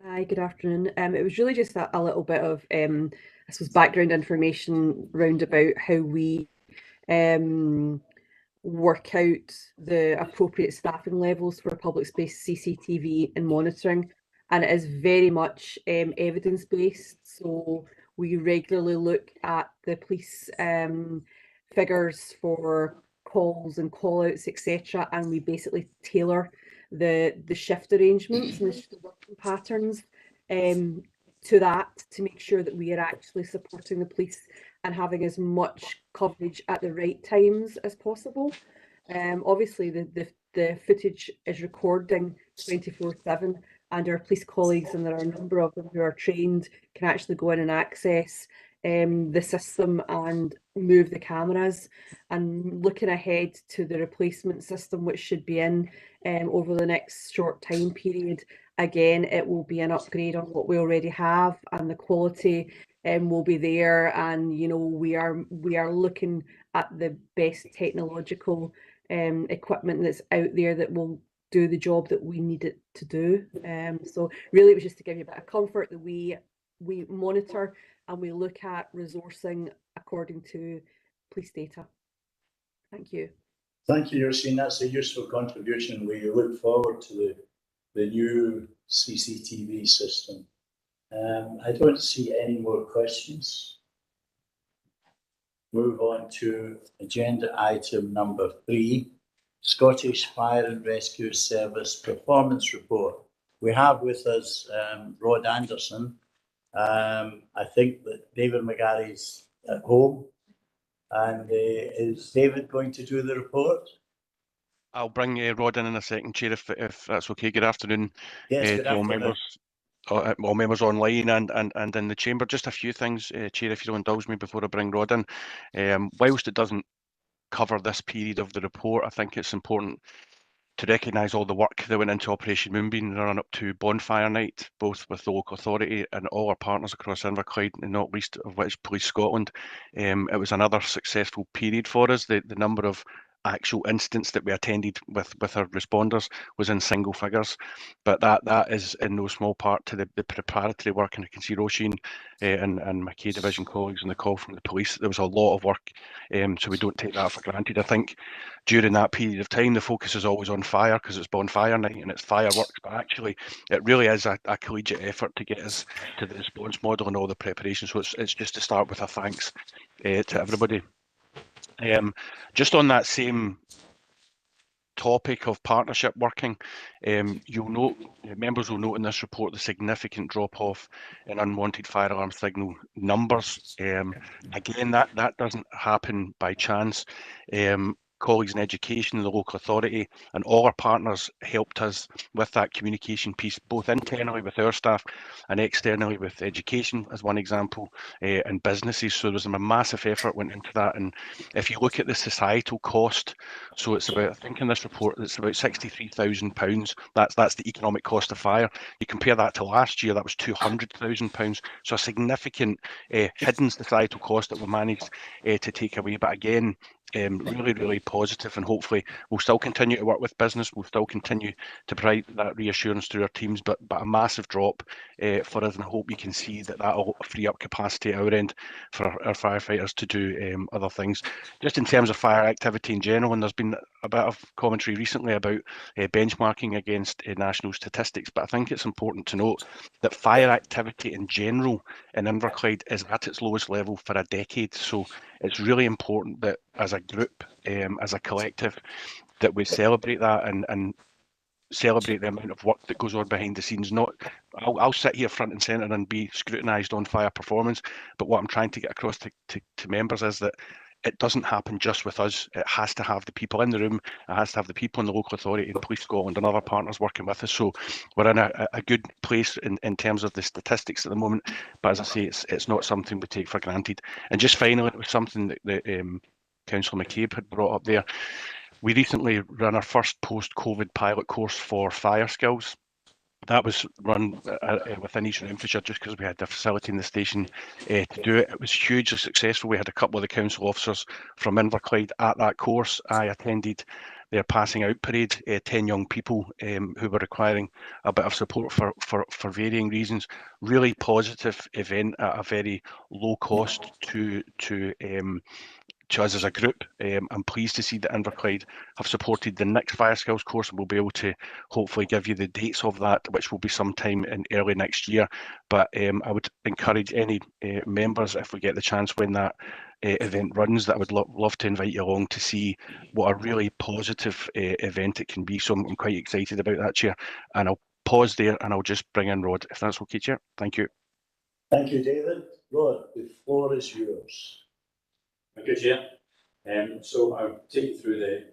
Hi, good afternoon. It was really just a little bit of, I suppose, background information round about how we work out the appropriate staffing levels for public space CCTV and monitoring and it is very much evidence-based. So we regularly look at the police figures for calls and call-outs, etc., and we basically tailor the shift arrangements and the working patterns to that, to make sure that we are actually supporting the police and having as much coverage at the right times as possible. Obviously, the footage is recording 24/7, and our police colleagues, and there are a number of them who are trained, can actually go in and access the system and move the cameras. And looking ahead to the replacement system, which should be in over the next short time period, again, it will be an upgrade on what we already have, and the quality will be there. And you know, we are looking at the best technological equipment that's out there that will do the job that we need it to do. So really, it was just to give you a bit of comfort that we monitor and we look at resourcing according to police data. Thank you. Thank you, Yoshine. That's a useful contribution. We look forward to the new CCTV system. I don't see any more questions. Move on to agenda item number 3, Scottish Fire and Rescue Service Performance Report. We have with us Rod Anderson. I think that David McGarry's at home. And is David going to do the report? I'll bring Rod in a second, Chair, if that's okay. Good afternoon, Yes, good to all afternoon. members. All members online and in the chamber. Just a few things, Chair, if you'll indulge me before I bring Rod in. Whilst it doesn't cover this period of the report, I think it's important to recognise all the work that went into Operation Moonbeam in the run up to Bonfire Night, both with the local authority and all our partners across Inverclyde, and not least of which Police Scotland. It was another successful period for us. The number of actual incidents that we attended with our responders was in single figures, but that is in no small part to the preparatory work. And I can see Roisin and my K Division colleagues in the call from the police. There was a lot of work, so we don't take that for granted. I think during that period of time, the focus is always on fire because it's Bonfire Night and it's fireworks, but actually it really is a collegiate effort to get us to the response model and all the preparation. So it's just to start with a thanks to everybody. Just on that same topic of partnership working, you'll note, members will note in this report the significant drop off in unwanted fire alarm signal numbers. Again, that doesn't happen by chance. Colleagues in education, the local authority, and all our partners helped us with that communication piece, both internally with our staff and externally with education, as one example, and businesses. So there's a massive effort went into that. And if you look at the societal cost, so it's about, I think in this report, it's about £63,000. That's the economic cost of fire. You compare that to last year, that was £200,000. So a significant hidden societal cost that we managed to take away. But again, really, really positive, and hopefully we'll still continue to work with business. We'll still continue to provide that reassurance through our teams, but a massive drop for us, and I hope you can see that will free up capacity at our end for our firefighters to do other things. Just in terms of fire activity in general, and there's been a bit of commentary recently about benchmarking against national statistics, but I think it's important to note that fire activity in general in Inverclyde is at its lowest level for a decade. So it's really important that as a group, as a collective, that we celebrate that and celebrate the amount of work that goes on behind the scenes. I'll sit here front and centre and be scrutinised on fire performance, but what I'm trying to get across to members is that it doesn't happen just with us. It has to have the people in the room. It has to have the people in the local authority and Police Scotland and other partners working with us. So we're in a good place in terms of the statistics at the moment. But as I say, it's not something we take for granted. And just finally, it was something that Councillor McCabe had brought up there. We recently ran our first post-COVID pilot course for fire skills. That was run within Eastern Infrastructure just because we had the facility in the station to do it. It was hugely successful. We had a couple of the council officers from Inverclyde at that course. I attended their passing out parade, 10 young people who were requiring a bit of support for varying reasons. Really positive event at a very low cost to to us as a group. I'm pleased to see that Inverclyde have supported the next fire skills course, and we'll be able to hopefully give you the dates of that, which will be sometime in early next year. But I would encourage any members, if we get the chance when that event runs, that I would love to invite you along to see what a really positive event it can be. So I'm quite excited about that, Chair. And I'll pause there and I'll just bring in Rod, if that's okay, Chair. Thank you. Thank you, David. Rod, the floor is yours. Thank you, Chair. So I'll take you through the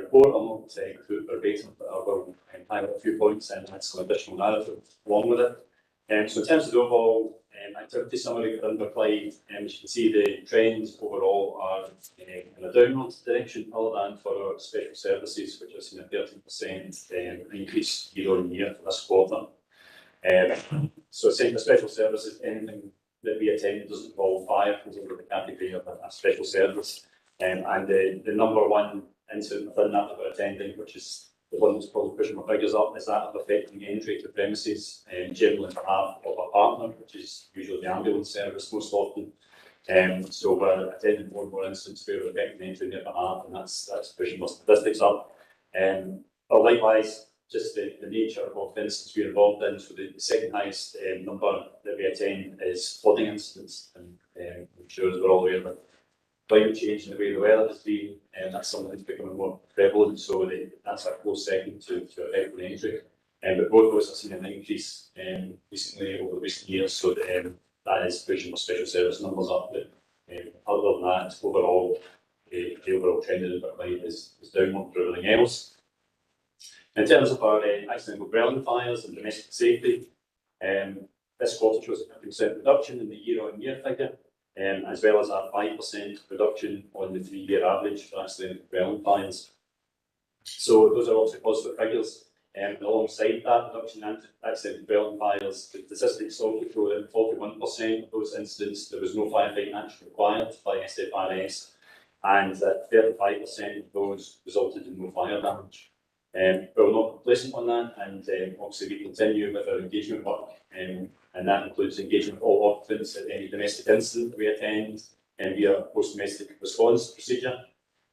report. I'll not go through it verbatim, but I will highlight a few points and add some additional narrative along with it. So in terms of the overall activity summary for Inverclyde, as you can see, the trends overall are in a downward direction, other than for our special services, which have seen a 13% increase year on year for this quarter. So saying the special services, anything that we attend doesn't involve fire, comes under the category of a special service. And the number one incident within that we're attending, which is the one that's probably pushing my figures up, is that of affecting entry to premises, generally on behalf of a partner, which is usually the ambulance service most often. So we're attending more and more incidents where we're affecting entry on their behalf, and that's pushing our statistics up. But likewise, just the nature of the incidents we're involved in. So the second highest number that we attend is flooding incidents, and I'm sure as we're all aware of climate change and the way the weather has been, and that's something that's becoming more prevalent. So that's a close second to affecting entry. But both of those have seen an increase recently over recent years, so that is pushing our special service numbers up. But other than that, overall, the overall trend in Inverclyde is downward for everything else. In terms of our accidental dwelling fires and domestic safety, this quarter shows a 50% reduction in the year-on-year figure, as well as a 5% reduction on the 3-year average for accidental dwelling fires. So those are obviously positive figures. Alongside that reduction in accidental dwelling fires, the statistics also show that in 41% of those incidents there was no firefighting action required by SFRS, and that 35% of those resulted in no fire damage. We're not complacent on that, and obviously we continue with our engagement work, and that includes engagement of all occupants at any domestic incident that we attend, and via post-domestic response procedure.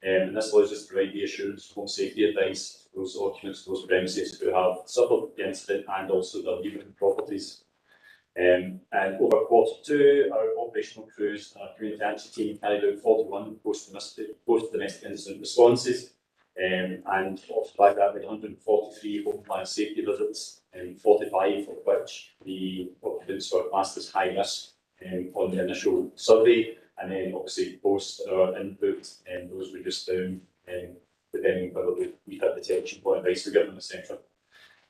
And this allows us to provide reassurance, home safety advice to those occupants, those premises who have suffered the incident, and also their human properties. And over Q2, our operational crews, our community action team carried out 41 post-domestic incident responses. And off the back of that, we had 143 open fire safety visits, and 45 of which the occupants were classed as high risk on the initial survey, and then obviously post our input, and those reduced down depending on whether we had detection, what advice we give them, etc.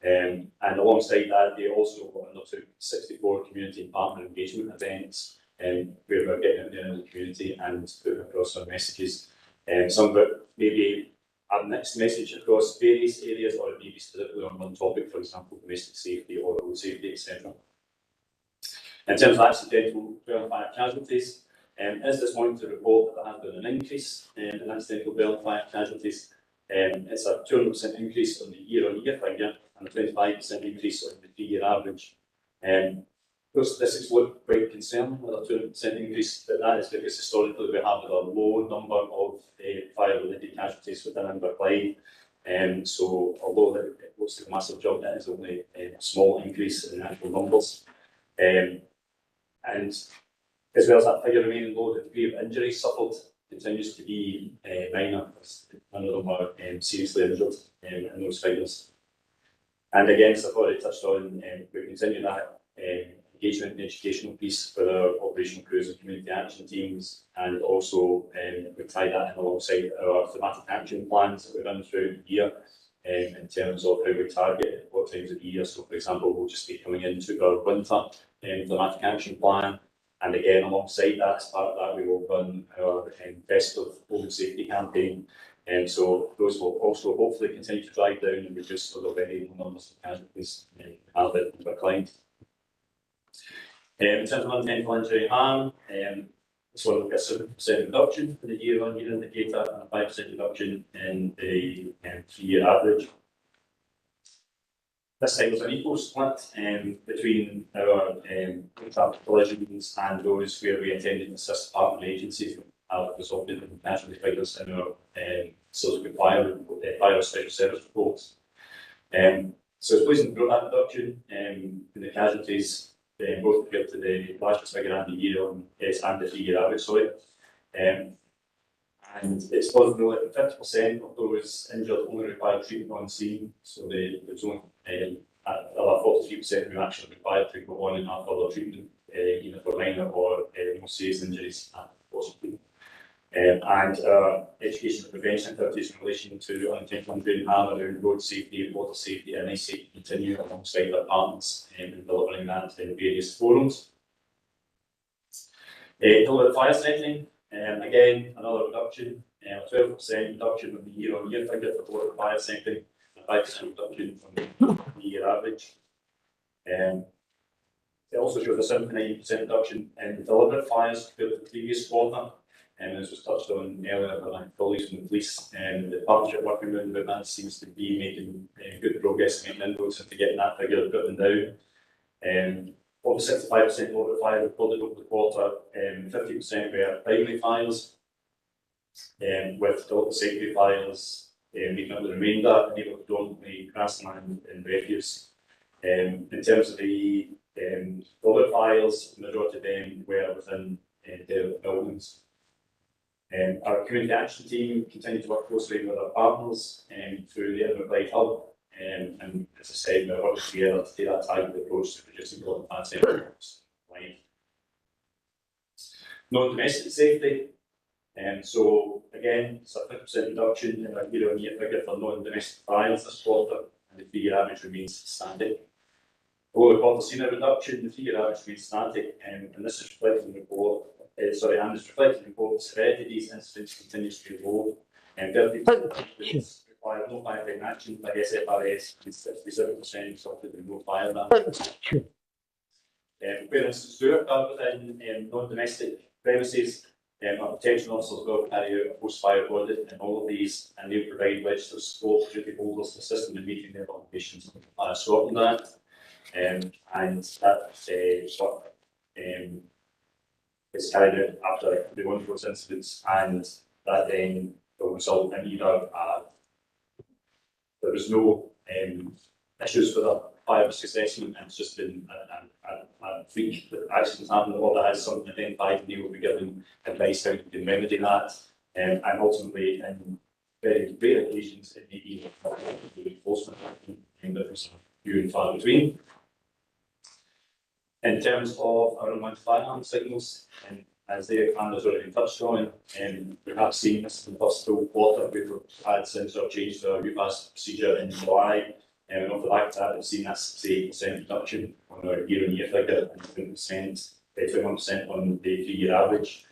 And alongside that, they also undertook 64 community and partner engagement events, where we're getting out there in the community and putting across our messages. Some of it maybe our next message across various areas, or maybe specifically on one topic, for example, domestic safety or road safety, etc. In terms of accidental dwelling fire casualties, as this morning to report that there has been an increase in accidental dwelling fire casualties. It's a 200% increase on the year-on-year figure and a 25% increase on the 3-year average. Those statistics look quite concerning with a 200% increase, but that is because historically we have a low number of fire-related casualties within Inverclyde. So although it looks like a massive jump, it is only a small increase in actual numbers. And as well as that figure remaining low, the degree of injury suffered continues to be minor. None of them are seriously injured in those figures. And again, as I've already touched on, we continue that engagement and educational piece for our operational crews and community action teams, and also we tie that in alongside our thematic action plans that we run throughout the year in terms of how we target what times of the year. So for example, we'll just be coming into our winter thematic action plan, and again alongside that, as part of that, we will run our festive home safety campaign. And so those will also hopefully continue to drive down and reduce the already numbers of casualties in Inverclyde. In terms of unintentional injury harm, this one will get a 7% reduction in the year-on-year indicator and a 5% reduction in the 3-year average. This time was an equal split between our traffic collisions and those where we attended and assist partner agencies have resulted in casualty figures in our subsequent fire special service reports. So it's pleasing to note that reduction in the casualties, both compared to the last figure and the year on and the 3-year average, sorry. And it's positive to note that 50% of those injured only required treatment on scene, so there's only about 43% who actually required to go on and have further treatment, either for minor or more serious injuries at hospital. And education and prevention activities in relation to unintentional doing harm around road safety, water safety and ice safety continue alongside our partners in delivering that in various forums. Delivered fire setting, again another reduction, 12% reduction on the year-on-year figure for delivered fire setting, a 5% reduction from the year average. It also shows a 79% reduction in deliberate fires compared to the previous quarter. And as was touched on earlier by my colleagues from the police, the partnership working with that seems to be making good progress, making inroads into getting that figure driven down. Of the 65% deliberate fire reported over the quarter, 50% were primary fires, with deliberate secondary fires making up the remainder, and they were predominantly grassland and refuse. In terms of the deliberate fires, the majority of them were within their buildings. Our community action team continued to work closely with our partners through the Inverclyde Hub, and as I said, we're working together to take that targeted approach to reducing deliberate fire safety. Non-domestic safety, so again, it's a 50% reduction in our year-on-year figure for non-domestic fires this quarter, and the 3-year average remains static. Although the quarter seen a reduction, the 3-year average remains static, and this is reflected in the report. It's reflected in the report. The severity of these incidents continues to be low, and 30% require no firefighting action by SFRS, and 67% resulted in no fire damage. Where incidents do occur within non-domestic premises, our protection officers will carry out a post-fire audit in all of these, and they'll provide registered support to duty holders to assist them in meeting their obligations under the Fire Scotland Act. And that's what is carried out after the one of those incidents, and that then will result in either there was no issues with a fire risk assessment, and it's just been a freak that accidents happen, or that has something identified, and they will be given advice how to remedy that, and ultimately, in very rare occasions, it may be enforcement, and there's few and far between. In terms of our unwanted firearm signals, as the commander's already touched on, we have seen this in the first full quarter. We've had since our change to our UPAS procedure in July, and off the back of that, we've seen that 68% reduction on our year-on-year figure, and 21% on the 3-year average.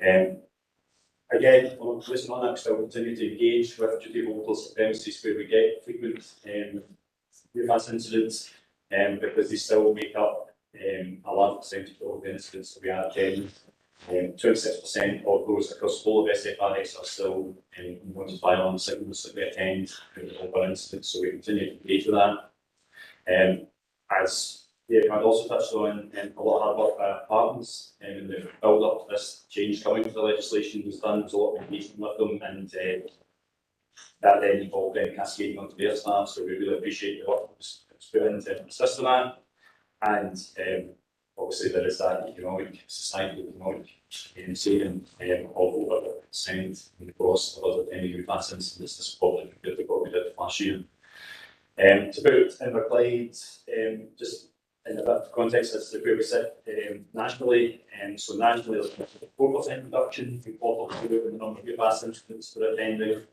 Again, listen on that, we still continue to engage with duty holders at premises where we get frequent UPAS incidents, because they still make up a large percentage of the incidents that we are attending. 26% of those across all of SFRS are still unwanted firearm signals that we attend over incidents, so we continue to engage with that. As the command also touched on, a lot of hard work by our partners in the build up to this change coming to the legislation was done. There's a lot of engagement with them, and that then involved cascading onto their staff, so we really appreciate the work that's put into assisting that. And obviously there is that economic, societal economic saving of over 1% in the cost of us attending UPAS incidents to support it compared to what we did last year. To put Inverclyde, just in a bit of context as to where we sit nationally, so nationally there's a 4% reduction in quarter 2 in the number of UPAS incidents we're attending,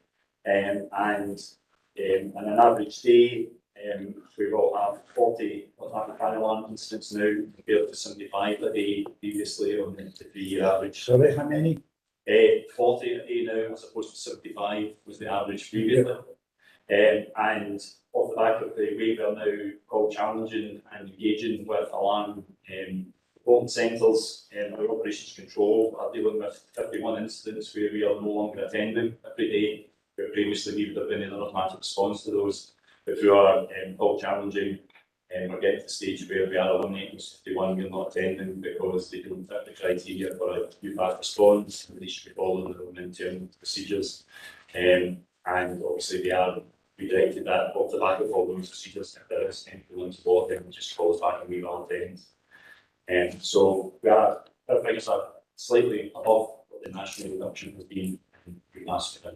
and on an average day, we will have 40 automatic fire alarm incidents now compared to 75 a day previously on the 3-year average. Sorry, how many? 40 a day now as opposed to 75 was the average previously. And off the back of the way we are now called challenging and engaging with alarm reporting centres, our operations control are dealing with 51 incidents where we are no longer attending every day, where previously we would have been in an automatic response to those. But through our call challenging We're getting to the stage where we are eliminating 51 who are not attending because they don't fit the criteria for a UFAT response, and they should be following their own internal procedures. And obviously we directed that off the back of all those procedures. If there is anything untoward, then we just call us back and we will attend. So our figures are slightly above what the national reduction has been in the last year.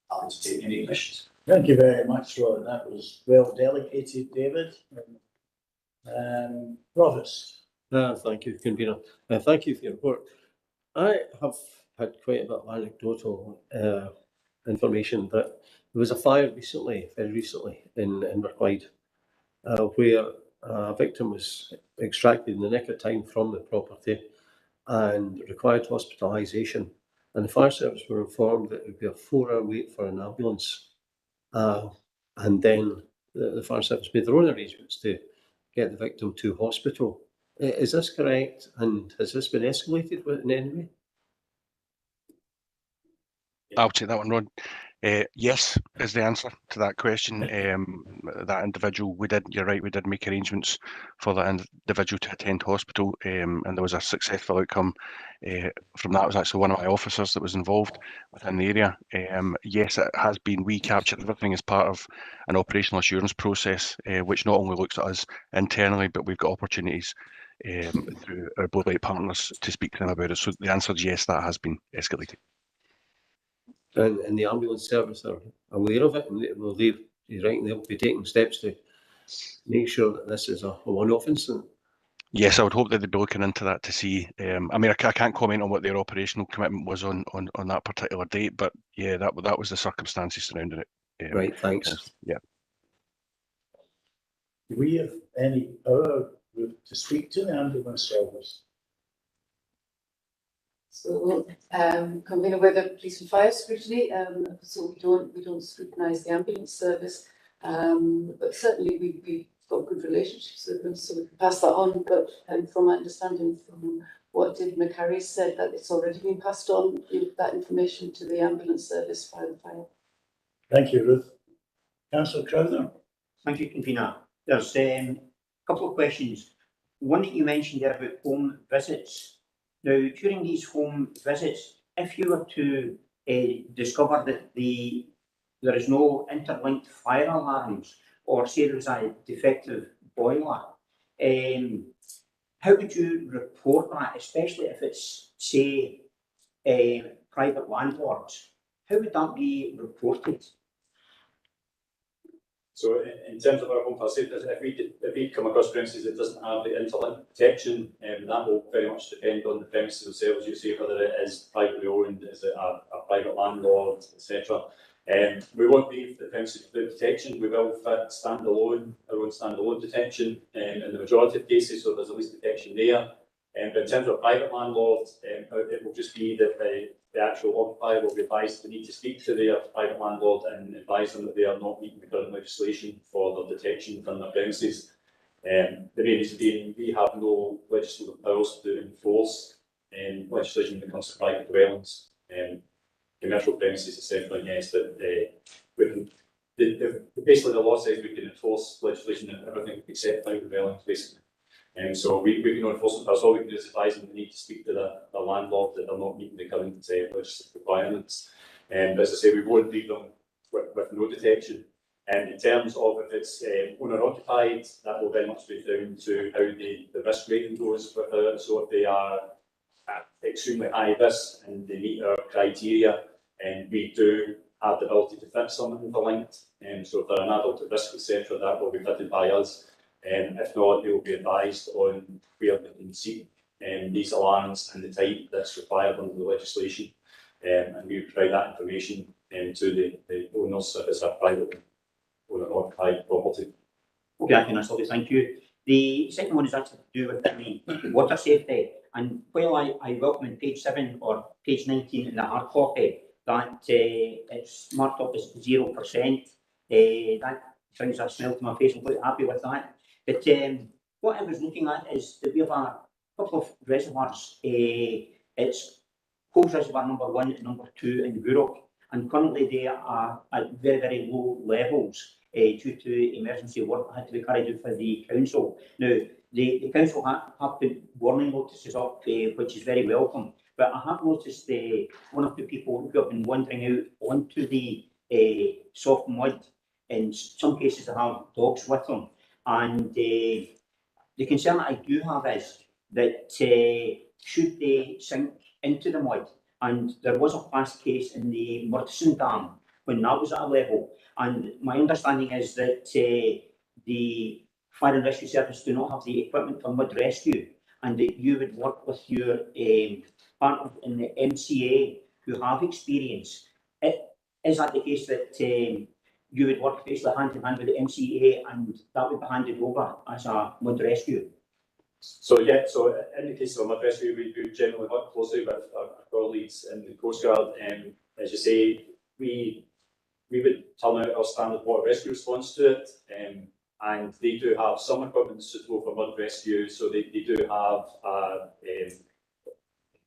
I'll take any questions. Thank you very much, Rod. That was well delegated, David. Provost. Thank you, Convener. Thank you for your report. I have had quite a bit of anecdotal information that there was a fire very recently in Inverclyde, where a victim was extracted in the nick of time from the property and required hospitalisation. And the fire service were informed that it would be a 4-hour wait for an ambulance. And then the fire service made their own arrangements to get the victim to hospital. Is this correct? And has this been escalated in any way? I'll take that one, Rod. Yes, is the answer to that question. That individual, you're right, we did make arrangements for that individual to attend hospital, and there was a successful outcome from that. It was actually one of my officers that was involved within the area. Yes, it has been recaptured. Everything is part of an operational assurance process, which not only looks at us internally, but we've got opportunities through our Blue Light partners to speak to them about it. So the answer is yes, that has been escalated. And the ambulance service are aware of it, and will they'll be taking steps to make sure that this is a one-off incident? Yes, I would hope that they'd be looking into that to see. I mean, I can't comment on what their operational commitment was on that particular date, but yeah, that was the circumstances surrounding it. Right, thanks. Yeah. Do we have any power to speak to the ambulance service? So, convener with the police and fire scrutiny, so we don't scrutinise the ambulance service, but certainly we've got good relationships with them, so we can pass that on. But from my understanding, from what David McCarry said, that it's already been passed on, that information to the ambulance service by the fire. Thank you, Ruth. Councillor Crowther. Thank you, Convener. There's a couple of questions. One that you mentioned there about home visits. Now, during these home visits, if you were to discover that there is no interlinked fire alarms, or say there was a defective boiler, how would you report that, especially if it's, say, private landlords? How would that be reported? So in terms of our home facilities, if we come across premises that doesn't have the interlink protection, that will very much depend on the premises themselves. You see whether it is privately owned, is it a private landlord, etc. We won't leave the premises without protection. We will fit our own standalone detection in the majority of cases, so there's at least protection there. But in terms of private landlords, it will just be that the actual occupier will be advised to need to speak to their private landlord and advise them that they are not meeting the current legislation for their detection within their premises. The main reason being we have no legislative powers to enforce legislation when it comes to private dwellings. Commercial premises, essentially, yes, that basically the law says we can enforce legislation and everything except private dwellings, basically. So we can enforce it. All we can do is advise them they need to speak to the landlord that they're not meeting the current legislative requirements. But as I say, we won't leave them with no detection. In terms of if it's owner occupied, that will very much be down to how the risk rating goes with it. So if they are at extremely high risk and they meet our criteria, and we do have the ability to fit some interlinked. So if they're an adult at risk, etc., that will be fitted by us. If not, they will be advised on where they can seek these alarms and the type that's required under the legislation. And we provide that information to the owners if it's a private owner occupied property. Okay, I can answer this, thank you. The second one is actually to do with the water safety. And while I welcome in page 7 or page 19 in the hard copy that it's marked up as 0%, that brings a smile to my face. I'm quite happy with that. But what I was looking at is that we have a couple of reservoirs. It's Coles Reservoir number 1 and number 2 in Europe, and currently they are at very, very low levels. due to emergency work that had to be carried out for the council. Now, the council have put warning notices up, which is very welcome. But I have noticed one or two people who have been wandering out onto the soft mud. In some cases, they have dogs with them. And the concern that I do have is that should they sink into the mud, and there was a past case in the Murchison Dam when that was at a level, and my understanding is that the Fire and Rescue Service do not have the equipment for mud rescue, and that you would work with your partner in the MCA who have experience. Is that the case that you would work basically hand in hand with the MCA and that would be handed over as a mud rescue? So yeah, so in the case of a mud rescue, we do generally work closely with our colleagues in the Coast Guard. As you say, we would turn out our standard water rescue response to it, and they do have some equipment suitable for mud rescue. So they do have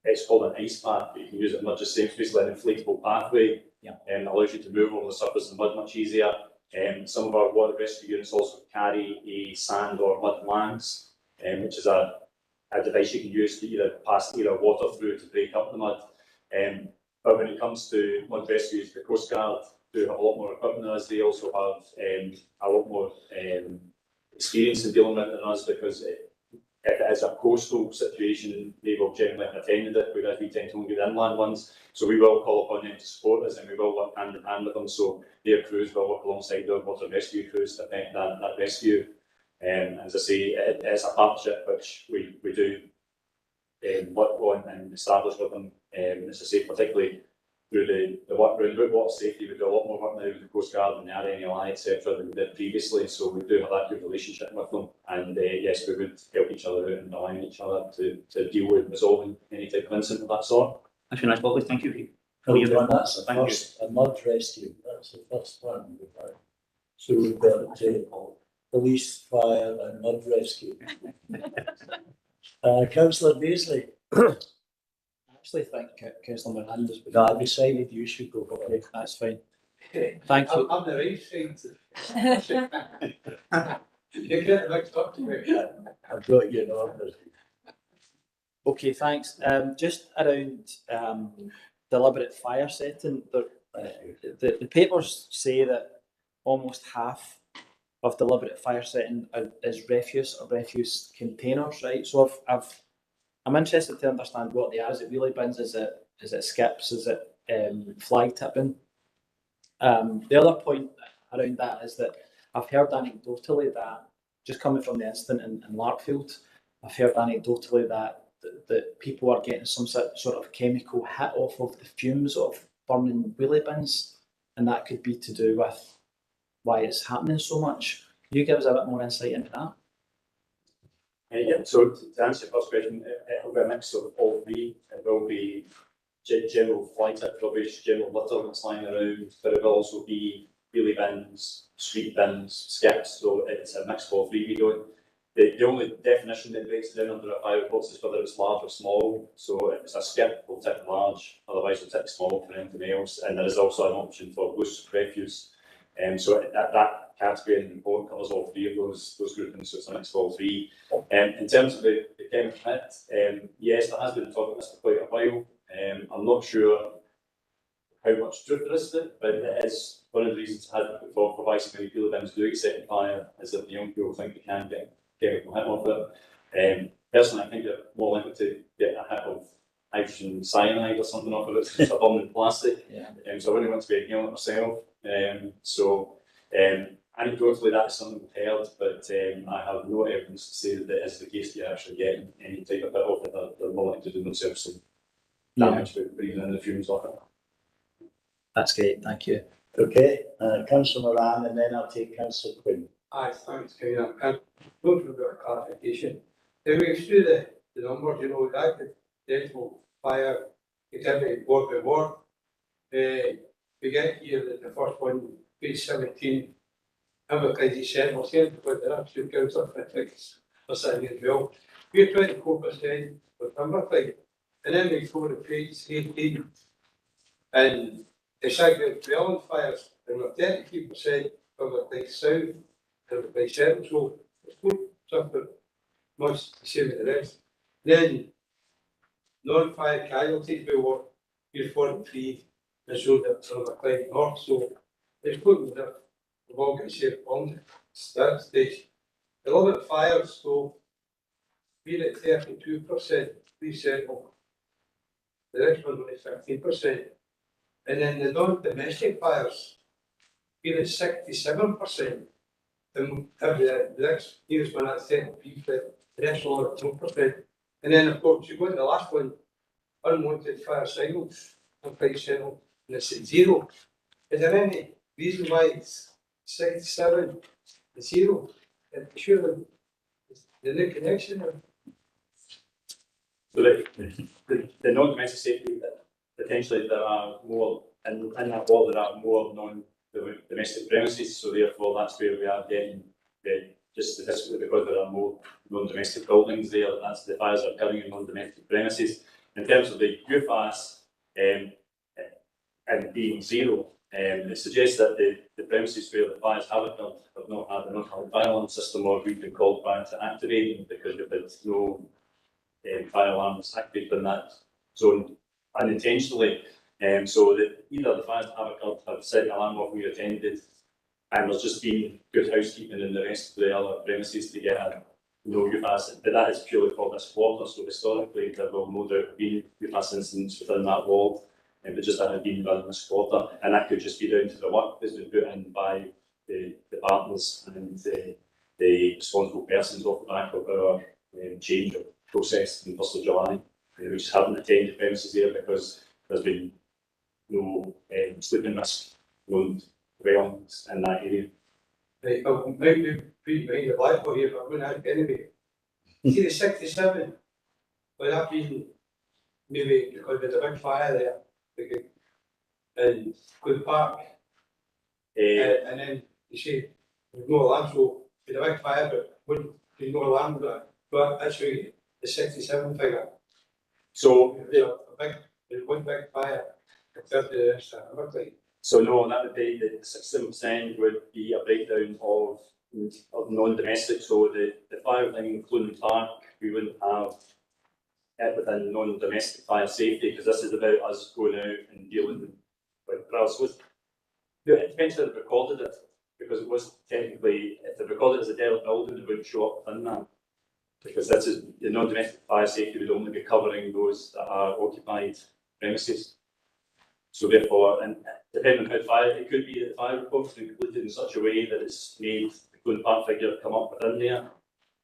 it's called an ice path, but you can use it much the same, basically an inflatable pathway, and allows you to move over the surface of the mud much easier. Some of our water rescue units also carry a sand or mud lance, which is a device you can use to either pass water through to break up the mud. But when it comes to mud rescues, the Coast Guard do have a lot more equipment than us. They also have a lot more experience in dealing with it than us, because if it is a coastal situation, they will generally have attended it, whereas we tend to only do the inland ones. So we will call upon them to support us, and we will work hand in hand with them. So their crews will work alongside our water rescue crews to effect that rescue. As I say, it is a partnership which we do work on and establish with them. As I say, particularly through the work around water safety, we do a lot more work now with the Coast Guard and the RNLI, etc., than we did previously. So we do have that good relationship with them, and yes, we would help each other out and rely on each other to deal with resolving any type of incident of that sort. That's very nice, lovely. Thank you. That's the first, a mud rescue. That's the first one we've had. So we've got police, fire, and mud rescue. Councillor Beasley. I actually think Councillor Miranda's. No, I decided you should go for it. That's fine. Thank you. I'm the right side. You get mixed up to me. I've got you in order. Okay, thanks. Just around deliberate fire setting, the papers say that almost half of deliberate fire setting is refuse or refuse containers, right? So I'm interested to understand what they are. Is it wheelie bins? Is it skips? Is it flag tipping? The other point around that is that I've heard anecdotally that, just coming from the incident in Larkfield, I've heard anecdotally that people are getting some sort of chemical hit off of the fumes of burning wheelie bins, and that could be to do with why it's happening so much. Can you give us a bit more insight into that? Yeah, so to answer your first question, it'll be a mix of all three. It will be general fly tip rubbish, general litter that's lying around, but it will also be wheelie bins, street bins, skips, so it's a mix of all three. The only definition that breaks it down under a fire box is whether it's large or small. So if it's a skip, we'll tip large, otherwise we'll tip small for anything else. And there is also an option for loose refuse. So that category and report covers all three of those groupings, so it's a mix of all three. In terms of the chemical hit, yes, there has been talk about this for quite a while. I'm not sure how much truth there is to it, but it is one of the reasons it has been put forward for why so many wheelie bins do get set on fire, is that the young people think they can get chemical hit off it. Personally, I think they're more likely to get a hit of hydrogen cyanide or something off of it. It's just a bomb in plastic. So I wouldn't want to be inhaling it myself. Anecdotally, that's something we've heard, but I have no evidence to say that it is the case that you're actually getting any type of hit off it. They're more likely to do themselves some damage with breathing in the fumes off it. That's great, thank you. Okay, Councillor Moran, and then I'll take Councillor Quinn. Aye, thanks, Kevin. I'm looking for a bit of clarification. If we exclude the numbers, that could dental fire activity ward by ward. We get here that the first one, page 17, like you said, we're saying about the absolute council critics are saying as well. We're 24% for timber fight, and then we go to page 18, and the segment dwelling fires, and we're 33% like south, like central, it's good, something much the same as the rest. Then non-fire casualties we were year 43 and showed that sort of a climb north, so it's good that we've all got shared on that stage. 11 fires, so being at 32%, we said, well, the next one was 15%. And then the non-domestic fires, being at 67%. And the next nearest one at 33%, the rest all at 2%. And then, of course, you go to the last one, unwanted fire signals, unpaid signal, and it's at 0. Is there any reason why it's 67 and 0? And surely, the new connection? So the non-domestic safety, potentially there are more, in that wall there are more non-domestic premises, so therefore that's where we are getting just statistically, because there are more non-domestic buildings there, that's the fires are occurring in non-domestic premises. In terms of the UFAS and being 0, it suggests that the premises where the fires have occurred have not had an automatic fire alarm system, or we've been called back to activate them because we've had no fire alarms activated in that zone unintentionally. So that either the fires have occurred, have set the alarm off, we attended, and there's just been good housekeeping in the rest of the other premises to get a no UFAS, but that is purely for this quarter. So historically, there will no doubt be UFAS incidents within that wall, but just that had been done in this quarter, and that could just be down to the work that's been put in by the partners and the responsible persons off the back of our change of process in 1st of July. We just haven't attended premises there because there's been no sleeping risk, no dwellings in that area. Right, well, maybe being behind the blackboard here, but I'm going to ask anyway. See the 67, would that be maybe because there's a big fire there, like, in Good Park? And then you say there's no alarm, so there's a big fire, but wouldn't be no alarm, but that's really the 67 figure. So there's one big fire compared to the rest of everything. So no, that would be the 67% would be a breakdown of non-domestic. So the fire thing, including Park, we wouldn't have it within non-domestic fire safety, because this is about us going out and dealing with crowds. It depends how they recorded it, because it was technically, if they recorded it as a derelict building, it wouldn't show up within that. Because this is the non-domestic fire safety would only be covering those that are occupied premises. So therefore, and depending on how fire, it could be that the fire report's been completed in such a way that it's made the Glen Park figure come up within there.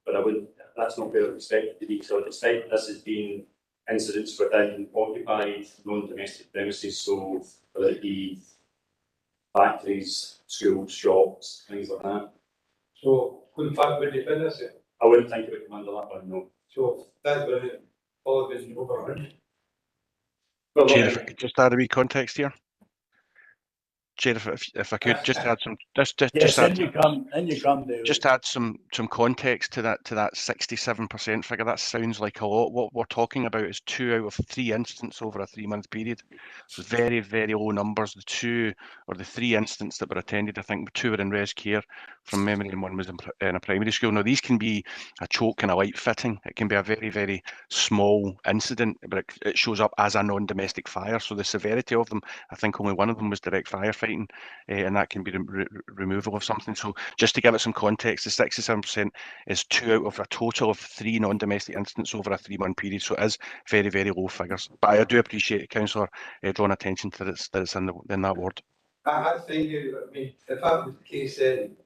But I wouldn't, that's not where I expect it to be. So I'd expect this as being incidents within occupied non-domestic premises. So whether it be factories, schools, shops, things like that. So Glen Park would be in this? I wouldn't think it would come under that one, no. So that's where it all been overrun. Well, Chair, if I could just add a wee context here. Chair, if I could just add some, Yes, in you come, David. Just add some context to that 67% figure. That sounds like a lot. What we're talking about is 2 out of 3 incidents over a 3-month period. So very, very low numbers. The 2 or the 3 incidents that were attended, I think 2 were in res care from memory, and 1 was in a primary school. Now these can be a choke and a light fitting. It can be a very, very small incident, but it shows up as a non-domestic fire. So the severity of them, I think only 1 of them was direct firefighting. And that can be removal of something. So just to give it some context, the 67% is 2 out of a total of 3 non-domestic incidents over a 3-month period. So it is very, very low figures. But I do appreciate Councillor drawing attention to that it's in that ward. I think, I mean, if that was the case, then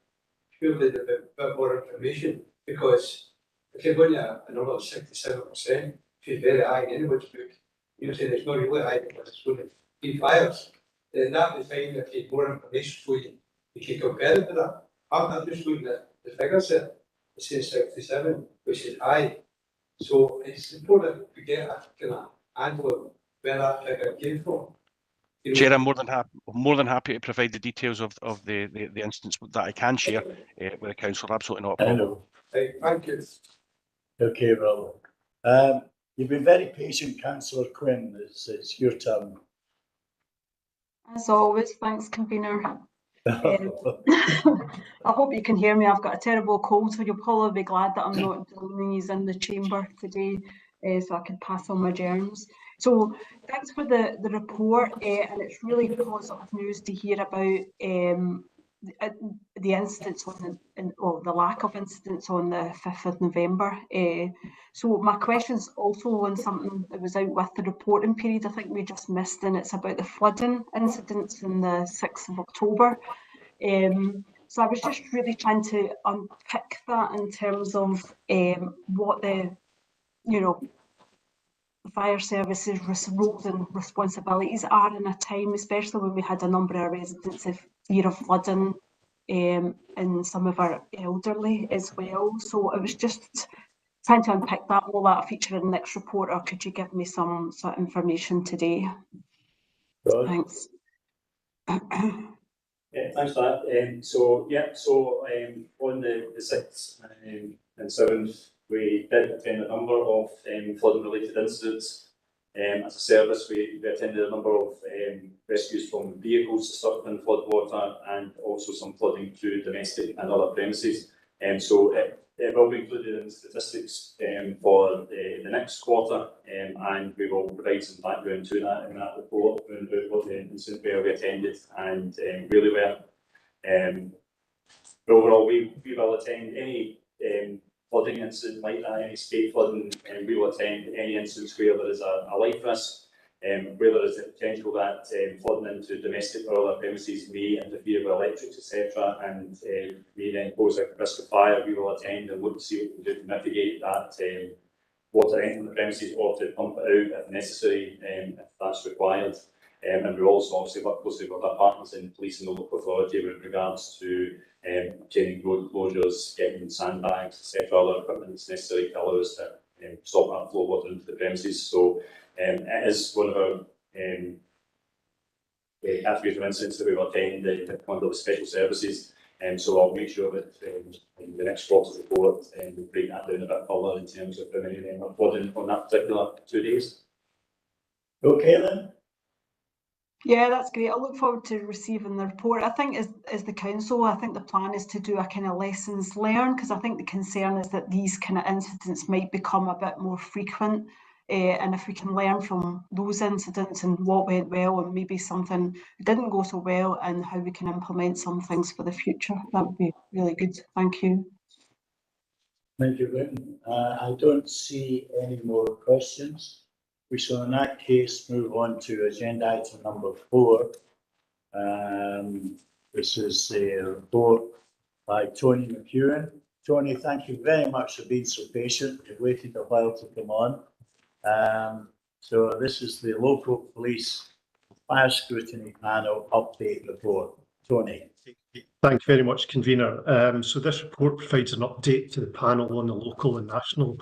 surely there'd be a bit more information, because if you're going to another 67%, which is very high in anyone's book, you're saying it's not really high because it's going to be fires. Then that would fine if you had more information so you can compare it to that. I'm just looking at the figures there. It says 67, which is high. So it's important to get a kind of handle of where that figure came from. Chair, I'm more than happy to provide the details of the instance that I can share with the council. Absolutely not a problem. Right, thank you. Okay, brother. You've been very patient, Councillor Quinn. It's your turn. As always, thanks, convener. I hope you can hear me. I've got a terrible cold, so you'll probably be glad that I'm not joining you in the chamber today, so I can pass on my germs. So thanks for the report, and it's really positive news to hear about the incidents on or the lack of incidents on the 5th of November. So my question's also on something that was out with the reporting period. I think we just missed, and it's about the flooding incidents on the 6th of October. So I was just really trying to unpick that in terms of what the, fire services roles and responsibilities are in a time, especially when we had a number of residents of fear of flooding and some of our elderly as well. So it was just trying to unpick that. Will that feature in the next report, or could you give me some sort of information today? Thanks. Yeah, thanks for that. On the 6th and 7th, we did attend a number of flooding-related incidents. As a service, we attended a number of rescues from vehicles stuck in flood water and also some flooding through domestic and other premises. It will be included in the statistics for the next quarter, and we will provide some background to that in that report about what the incident where we attended and really well. Overall, we will attend any flooding incident like that, any spate flooding, and we will attend any incidents where there is a life risk, where there is the potential that flooding into domestic or other premises may interfere with electrics, etc., and may then pose a risk of fire. We will attend and look to see what we can do to mitigate that water entering the premises or to pump it out if necessary, if that's required. And we also obviously work closely with our partners in police and the local authority with regards to obtaining road closures, getting sandbags, etc., other equipment that's necessary to allow us to stop that flow of water into the premises. So it is one of our categories of incidents that we will attend one of those special services. So I'll make sure that in the next quarter's report we break that down a bit further in terms of how many of them are flooding on that particular 2 days. Okay then. Yeah, that's great. I look forward to receiving the report. I think as the council, I think the plan is to do a kind of lessons learned, because I think the concern is that these kind of incidents might become a bit more frequent. And if we can learn from those incidents and what went well and maybe something didn't go so well and how we can implement some things for the future, that would be really good. Thank you. Thank you, Britton. I don't see any more questions. We shall in that case move on to agenda item number 4. This is a report by Tony McEwen. Tony, thank you very much for being so patient. You've waited a while to come on. So this is the local police fire scrutiny panel update report. Tony. Thank you very much, convener. So this report provides an update to the panel on the local and national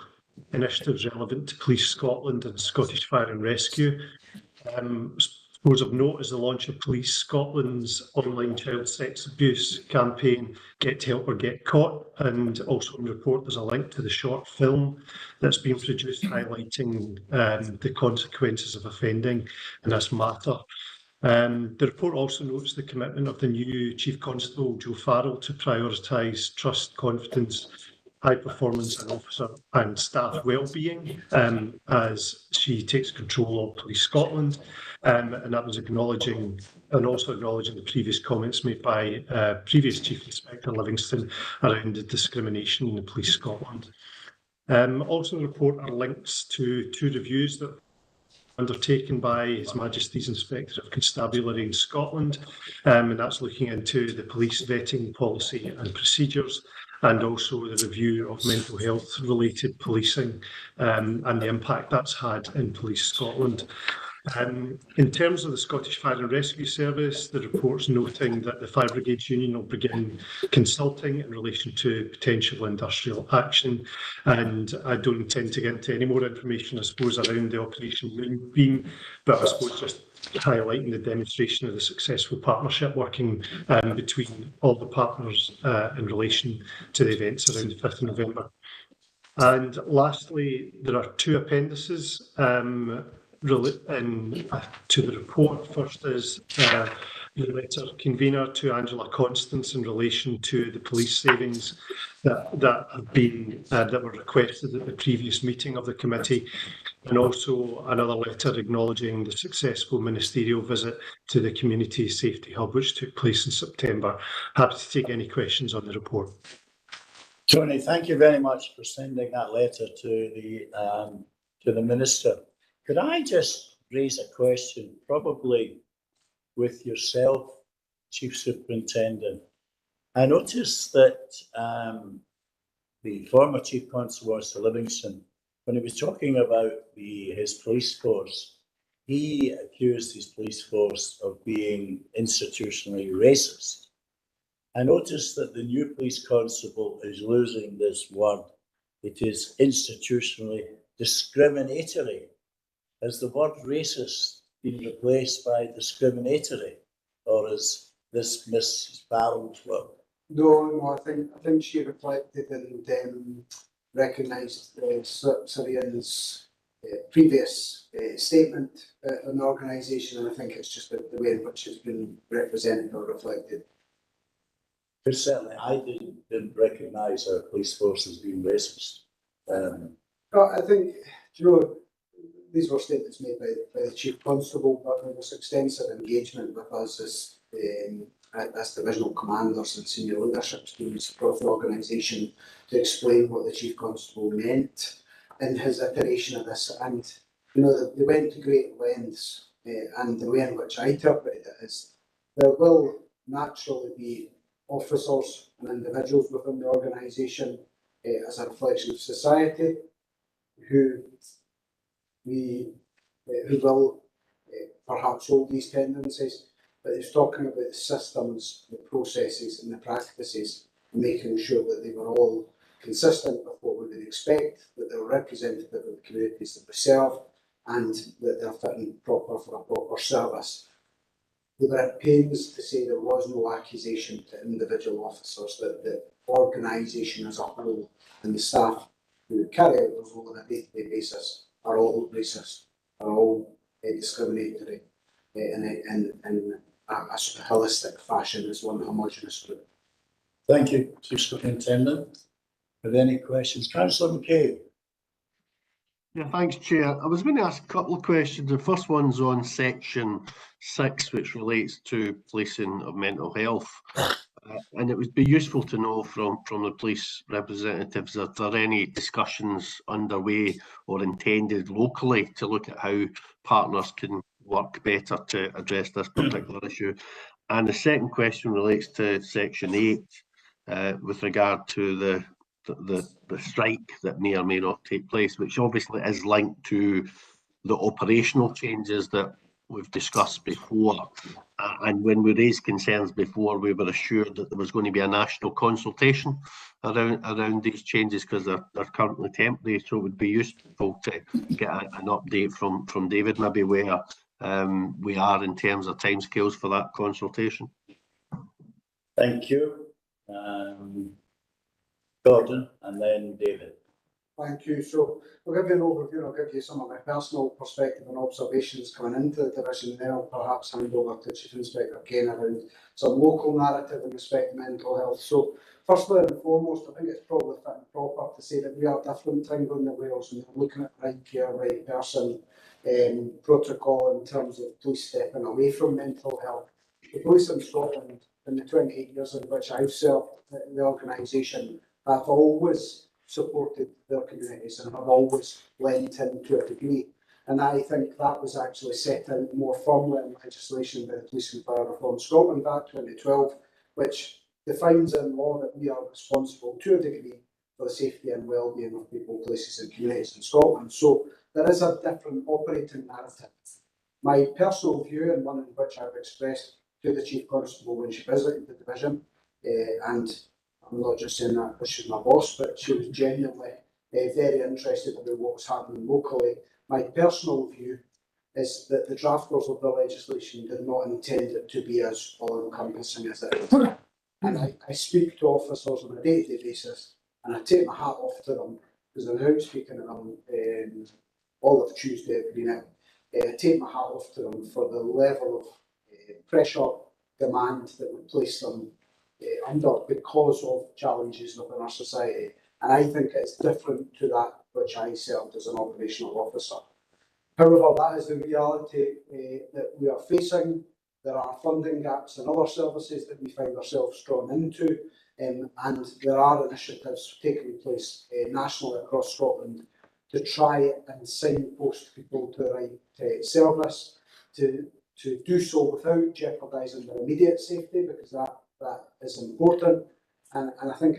initiatives relevant to Police Scotland and Scottish Fire and Rescue. Suppose of note is the launch of Police Scotland's online child sex abuse campaign, Get Help or Get Caught, and also in the report there's a link to the short film that's been produced highlighting the consequences of offending in this matter. The report also notes the commitment of the new Chief Constable, Joe Farrell, to prioritise trust, confidence, high performance and officer and staff wellbeing as she takes control of Police Scotland, and that was acknowledging the previous comments made by previous Chief Inspector Livingston around the discrimination in the Police Scotland. Also in the report are links to 2 reviews that undertaken by His Majesty's Inspector of Constabulary in Scotland, and that's looking into the police vetting policy and procedures, and also the review of mental health related policing and the impact that's had in Police Scotland. In terms of the Scottish Fire and Rescue Service, the report's noting that the Fire Brigades Union will begin consulting in relation to potential industrial action, and I don't intend to get into any more information, I suppose, around the Operation Moonbeam, but I suppose just highlighting the demonstration of the successful partnership working between all the partners in relation to the events around the 5th of November. And lastly, there are 2 appendices to the report. First is your letter, convener, to Angela Constance in relation to the police savings that have been that were requested at the previous meeting of the committee, and also another letter acknowledging the successful ministerial visit to the Community Safety Hub, which took place in September. Happy to take any questions on the report. Tony, thank you very much for sending that letter to the Minister. Could I just raise a question, probably with yourself, Chief Superintendent? I noticed that the former Chief Constable, Mr. Livingston, when he was talking about his police force, he accused his police force of being institutionally racist. I noticed that the new police constable is losing this word. It is institutionally discriminatory. Has the word racist been replaced by discriminatory, or is this Miss Farrell's word? No, I think she reflected and recognised Syrian's previous statement on the organisation, and I think it's just the way in which it's been represented or reflected. But certainly, I didn't recognise our police force as being racist. I think, these were statements made by the Chief Constable, but there was extensive engagement with us as divisional commanders and senior leadership teams across the organisation to explain what the Chief Constable meant in his iteration of this. And, they went to great lengths, and the way in which I interpret it is there will naturally be officers and individuals within the organisation as a reflection of society who will perhaps hold these tendencies, but he's talking about the systems, the processes and the practices, and making sure that they were all consistent with what we would expect, that they were representative of the communities that we serve, and that they're fit and proper for a proper service. They were at pains to say there was no accusation to individual officers, that the organisation as a whole and the staff who carry out their role on a day-to-day basis are all racist, are all discriminatory in a sort of holistic fashion as one homogenous group. Thank you, Chief Superintendent. Are there any questions? Councillor McCabe. Yeah, thanks, Chair. I was going to ask a couple of questions. The first one's on section 6, which relates to policing of mental health. And it would be useful to know from the police representatives, are there any discussions underway or intended locally to look at how partners can work better to address this particular issue? And the second question relates to section 8 with regard to the strike that may or may not take place, which obviously is linked to the operational changes that we've discussed before. And when we raised concerns before, we were assured that there was going to be a national consultation around these changes, because they're currently temporary. So it would be useful to get an update from David, maybe where we are in terms of timescales for that consultation. Thank you. Gordon, and then David. Thank you. So I'll give you an overview and I'll give you some of my personal perspective and observations coming into the division. Then I'll perhaps hand over to Chief Inspector Kane around some local narrative in respect to mental health. So firstly and foremost, I think it's probably fit and proper to say that we are different to England and Wales, and we're looking at right care, right person protocol in terms of police stepping away from mental health. The police in Scotland, in the 28 years in which I've served the organisation, have always supported their communities and have always lent in to a degree. And I think that was actually set out more firmly in legislation by the Police and Fire Reform Scotland Act 2012, which defines in law that we are responsible to a degree for the safety and well-being of people, places and communities in Scotland. So there is a different operating narrative. My personal view, and one in which I've expressed to the Chief Constable when she visited the division, and I'm not just saying that because she's my boss, but she was genuinely very interested about what was happening locally. My personal view is that the drafters of the legislation did not intend it to be as all-encompassing as it is. And I speak to officers on a day-to-day basis, and I take my hat off to them, because I'm out speaking to them all of Tuesday every night. I take my hat off to them for the level of pressure demand that we place them under because of challenges within our society. And I think it's different to that which I served as an operational officer. However, that is the reality that we are facing. There are funding gaps in other services that we find ourselves drawn into, and there are initiatives taking place nationally across Scotland to try and signpost people to the right service, to do so without jeopardising their immediate safety, because that is important. And I think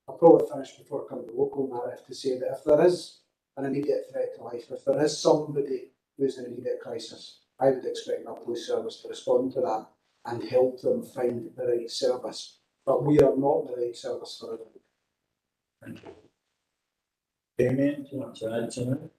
I'll probably finish before I come to the local narrative to say that if there is an immediate threat to life, if there is somebody who's in an immediate crisis, I would expect our police service to respond to that and help them find the right service. But we are not the right service for everyone. Thank you. Damien, do you want to add something?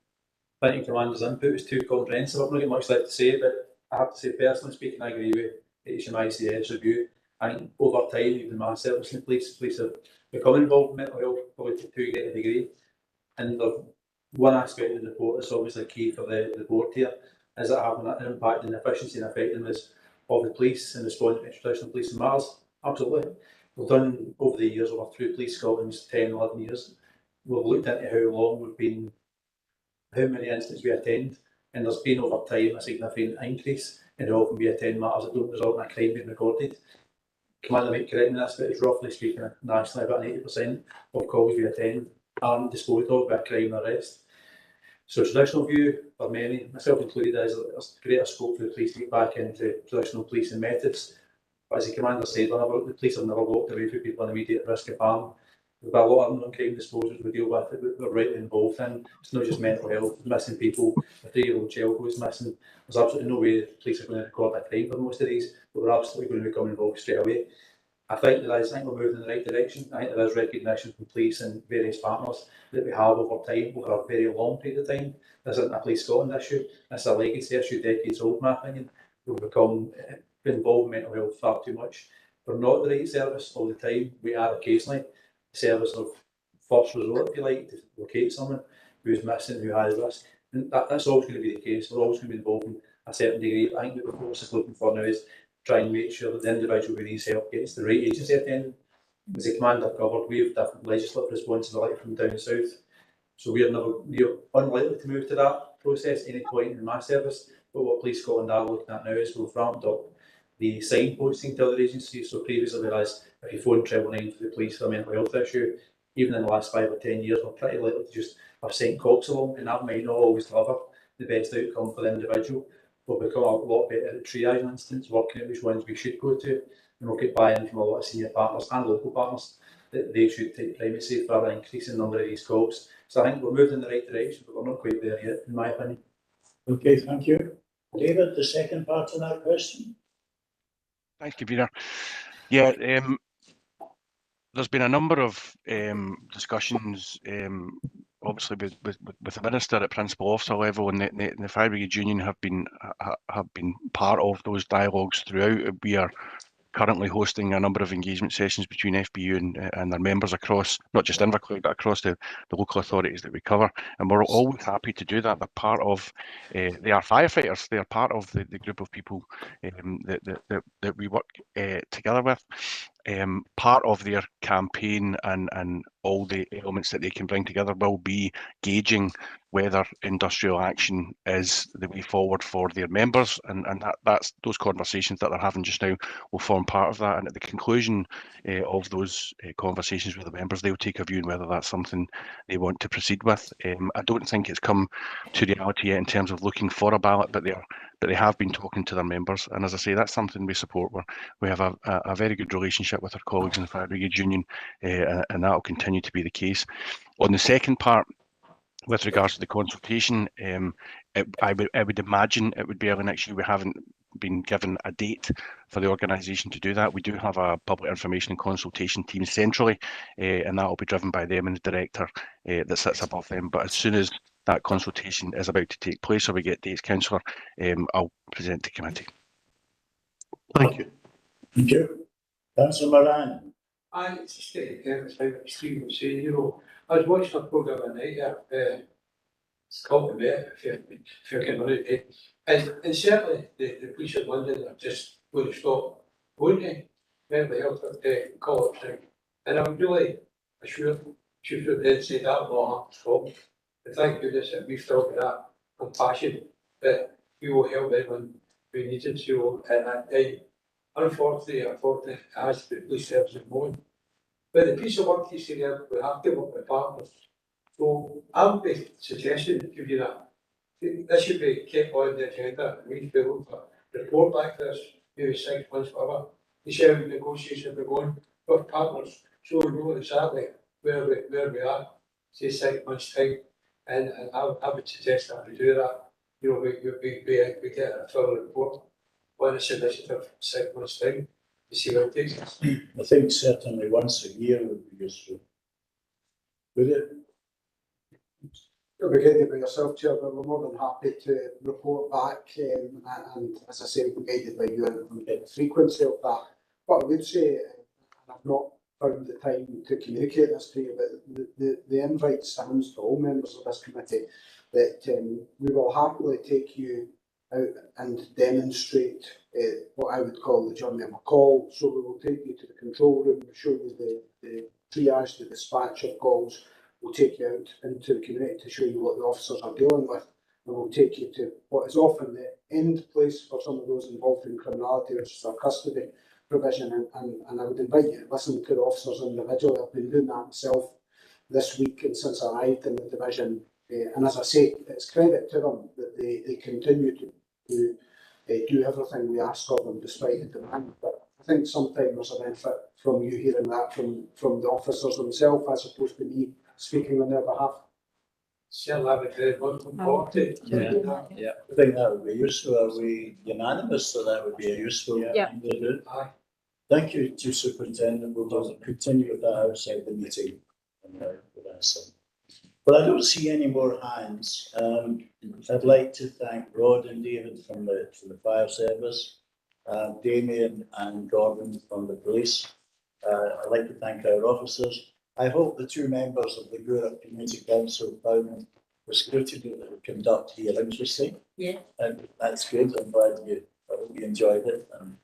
Thank you, Commander's input. It was too comprehensive. I've not got much left to say, but I have to say, personally speaking, I agree with HMIC's review. I think over time, even my service in the police have become involved in mental health, probably to too great a degree. And one aspect of the report that's obviously key for the board here is that having an impact on the efficiency and effectiveness of the police in responding to traditional policing matters. Absolutely. We've done over the years, over through Police Scotland's 10, 11 years, we've looked into how long we've been, how many incidents we attend, and there's been over time a significant increase in how often we attend matters that don't result in a crime being recorded. Commander might correct me on this, but it's roughly speaking nationally about 80% of calls we attend aren't disposed of by a crime or arrest. So traditional view for many, myself included, is that there's greater scope for the police to get back into traditional policing methods. But as the Commander said, the police have never walked away from people in immediate risk of harm. There's been a lot of non-crime disposals we deal with that we're rightly involved in. It's not just mental health, missing people, a 3-year-old child goes missing. There's absolutely no way the police are going to record a crime for most of these, but we're absolutely going to become involved straight away. I think we're moving in the right direction. I think there is recognition from police and various partners that we have over time, over a very long period of time. This isn't a Police Scotland issue, it's a legacy issue, decades old, in my opinion. We've become involved in mental health far too much. We're not the right service all the time. We are occasionally the service of first resort, if you like, to locate someone who's missing, who has risk. And that's always going to be the case. We're always going to be involved in a certain degree. I think what the force is looking for now is try and make sure that the individual who needs help gets the right agency attending. As the Commander covered, we have different legislative responsibility from down south. So we're unlikely to move to that process at any point in my service. But what Police Scotland are looking at now is we've ramped up the signposting to other agencies. So previously, whereas if you phone 999 for the police for a mental health issue, even in the last 5 or 10 years, we're pretty likely to just have sent cops along, and that might not always deliver the best outcome for the individual. We'll become a lot better at triaging incidents, working out which ones we should go to, and we'll get buy-in from a lot of senior partners and local partners that they should take primacy for an increasing number of these calls. So I think we're moving in the right direction, but we're not quite there yet, in my opinion. Okay, thank you. David, the second part of that question. Thanks, Convener. Yeah, there's been a number of discussions, obviously with the Minister at Principal Officer level, and the Fire Brigade Union have been part of those dialogues throughout. We are currently hosting a number of engagement sessions between FBU and their members across, not just Inverclyde, but across the local authorities that we cover. And we're always happy to do that. They're part of, they are firefighters. They are part of the group of people that we work together with. Part of their campaign and all the elements that they can bring together will be gauging whether industrial action is the way forward for their members, and that's those conversations that they're having just now will form part of that. And at the conclusion of those conversations with the members, they'll take a view on whether that's something they want to proceed with. I don't think it's come to reality yet in terms of looking for a ballot, but they have been talking to their members, and as I say, that's something we support. We have a very good relationship with our colleagues in the Fire Brigade Union, and that will continue to be the case. On the second part, with regards to the consultation, I would imagine it would be early next year. We haven't been given a date for the organisation to do that. We do have a public information and consultation team centrally, and that will be driven by them and the director that sits above them. But as soon as that consultation is about to take place, or we get dates, Councillor, I'll present to committee. Thank you. Thank you. Councillor Moran. It's just it's like Stephen was saying, I was watching a programme at night It's called the Met, if you're getting on it. And certainly the police in London are just going to stop, won't they? Mental health college. And I'm really assured they'd say that will not stop. And thank goodness that we've still got that compassion that we will help anyone who needs it to. And unfortunately, as the police service is going. But the piece of work you see there, we have to work with partners. So I would be suggesting, give you that, this should be kept on the agenda. We feel report back to us, maybe 6 months, whatever. The sharing negotiations are going with partners, so we know exactly where we are, say 6 months time. And I would suggest that we do that. You know, we get a full report on this initiative 6 months time to see where it takes us. I think certainly once a year would be useful. Would it? It'll be guided by yourself, Chair, but we're more than happy to report back, and as I say, we're guided by you and the frequency of that. What I would say, and I've not found the time to communicate this to you, but the invite stands to all members of this committee that we will happily take you out and demonstrate what I would call the journey of a call. So we will take you to the control room, show you the triage, the dispatch of calls. We'll take you out into the community to show you what the officers are dealing with, and we'll take you to what is often the end place for some of those involved in criminality, which is our custody provision. And I would invite you to listen to the officers individually. I've been doing that myself this week and since I arrived in the division. And as I say, it's credit to them that they continue to do everything we ask of them despite the demand. But I think sometimes there's a benefit from you hearing that from the officers themselves as opposed to me speaking on their behalf. Certainly, I would very much look forward to it. Yeah, I think that would be useful. Are we unanimous? So that would be a useful thing to do. Aye. Thank you, Chief Superintendent. We'll continue with that outside the meeting. But I don't see any more hands. I'd like to thank Rod and David from the fire service, Damien and Gordon from the police. I'd like to thank our officers. I hope the two members of the Gura Community Council found the scrutiny that we conduct here interesting. Yeah. And that's good. I hope you enjoyed it. And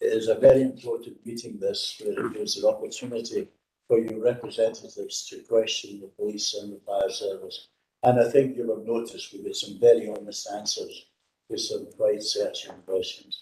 it is a very important meeting this, where it gives an opportunity for your representatives to question the police and the fire service. And I think you'll have noticed we get some very honest answers to some quite searching questions.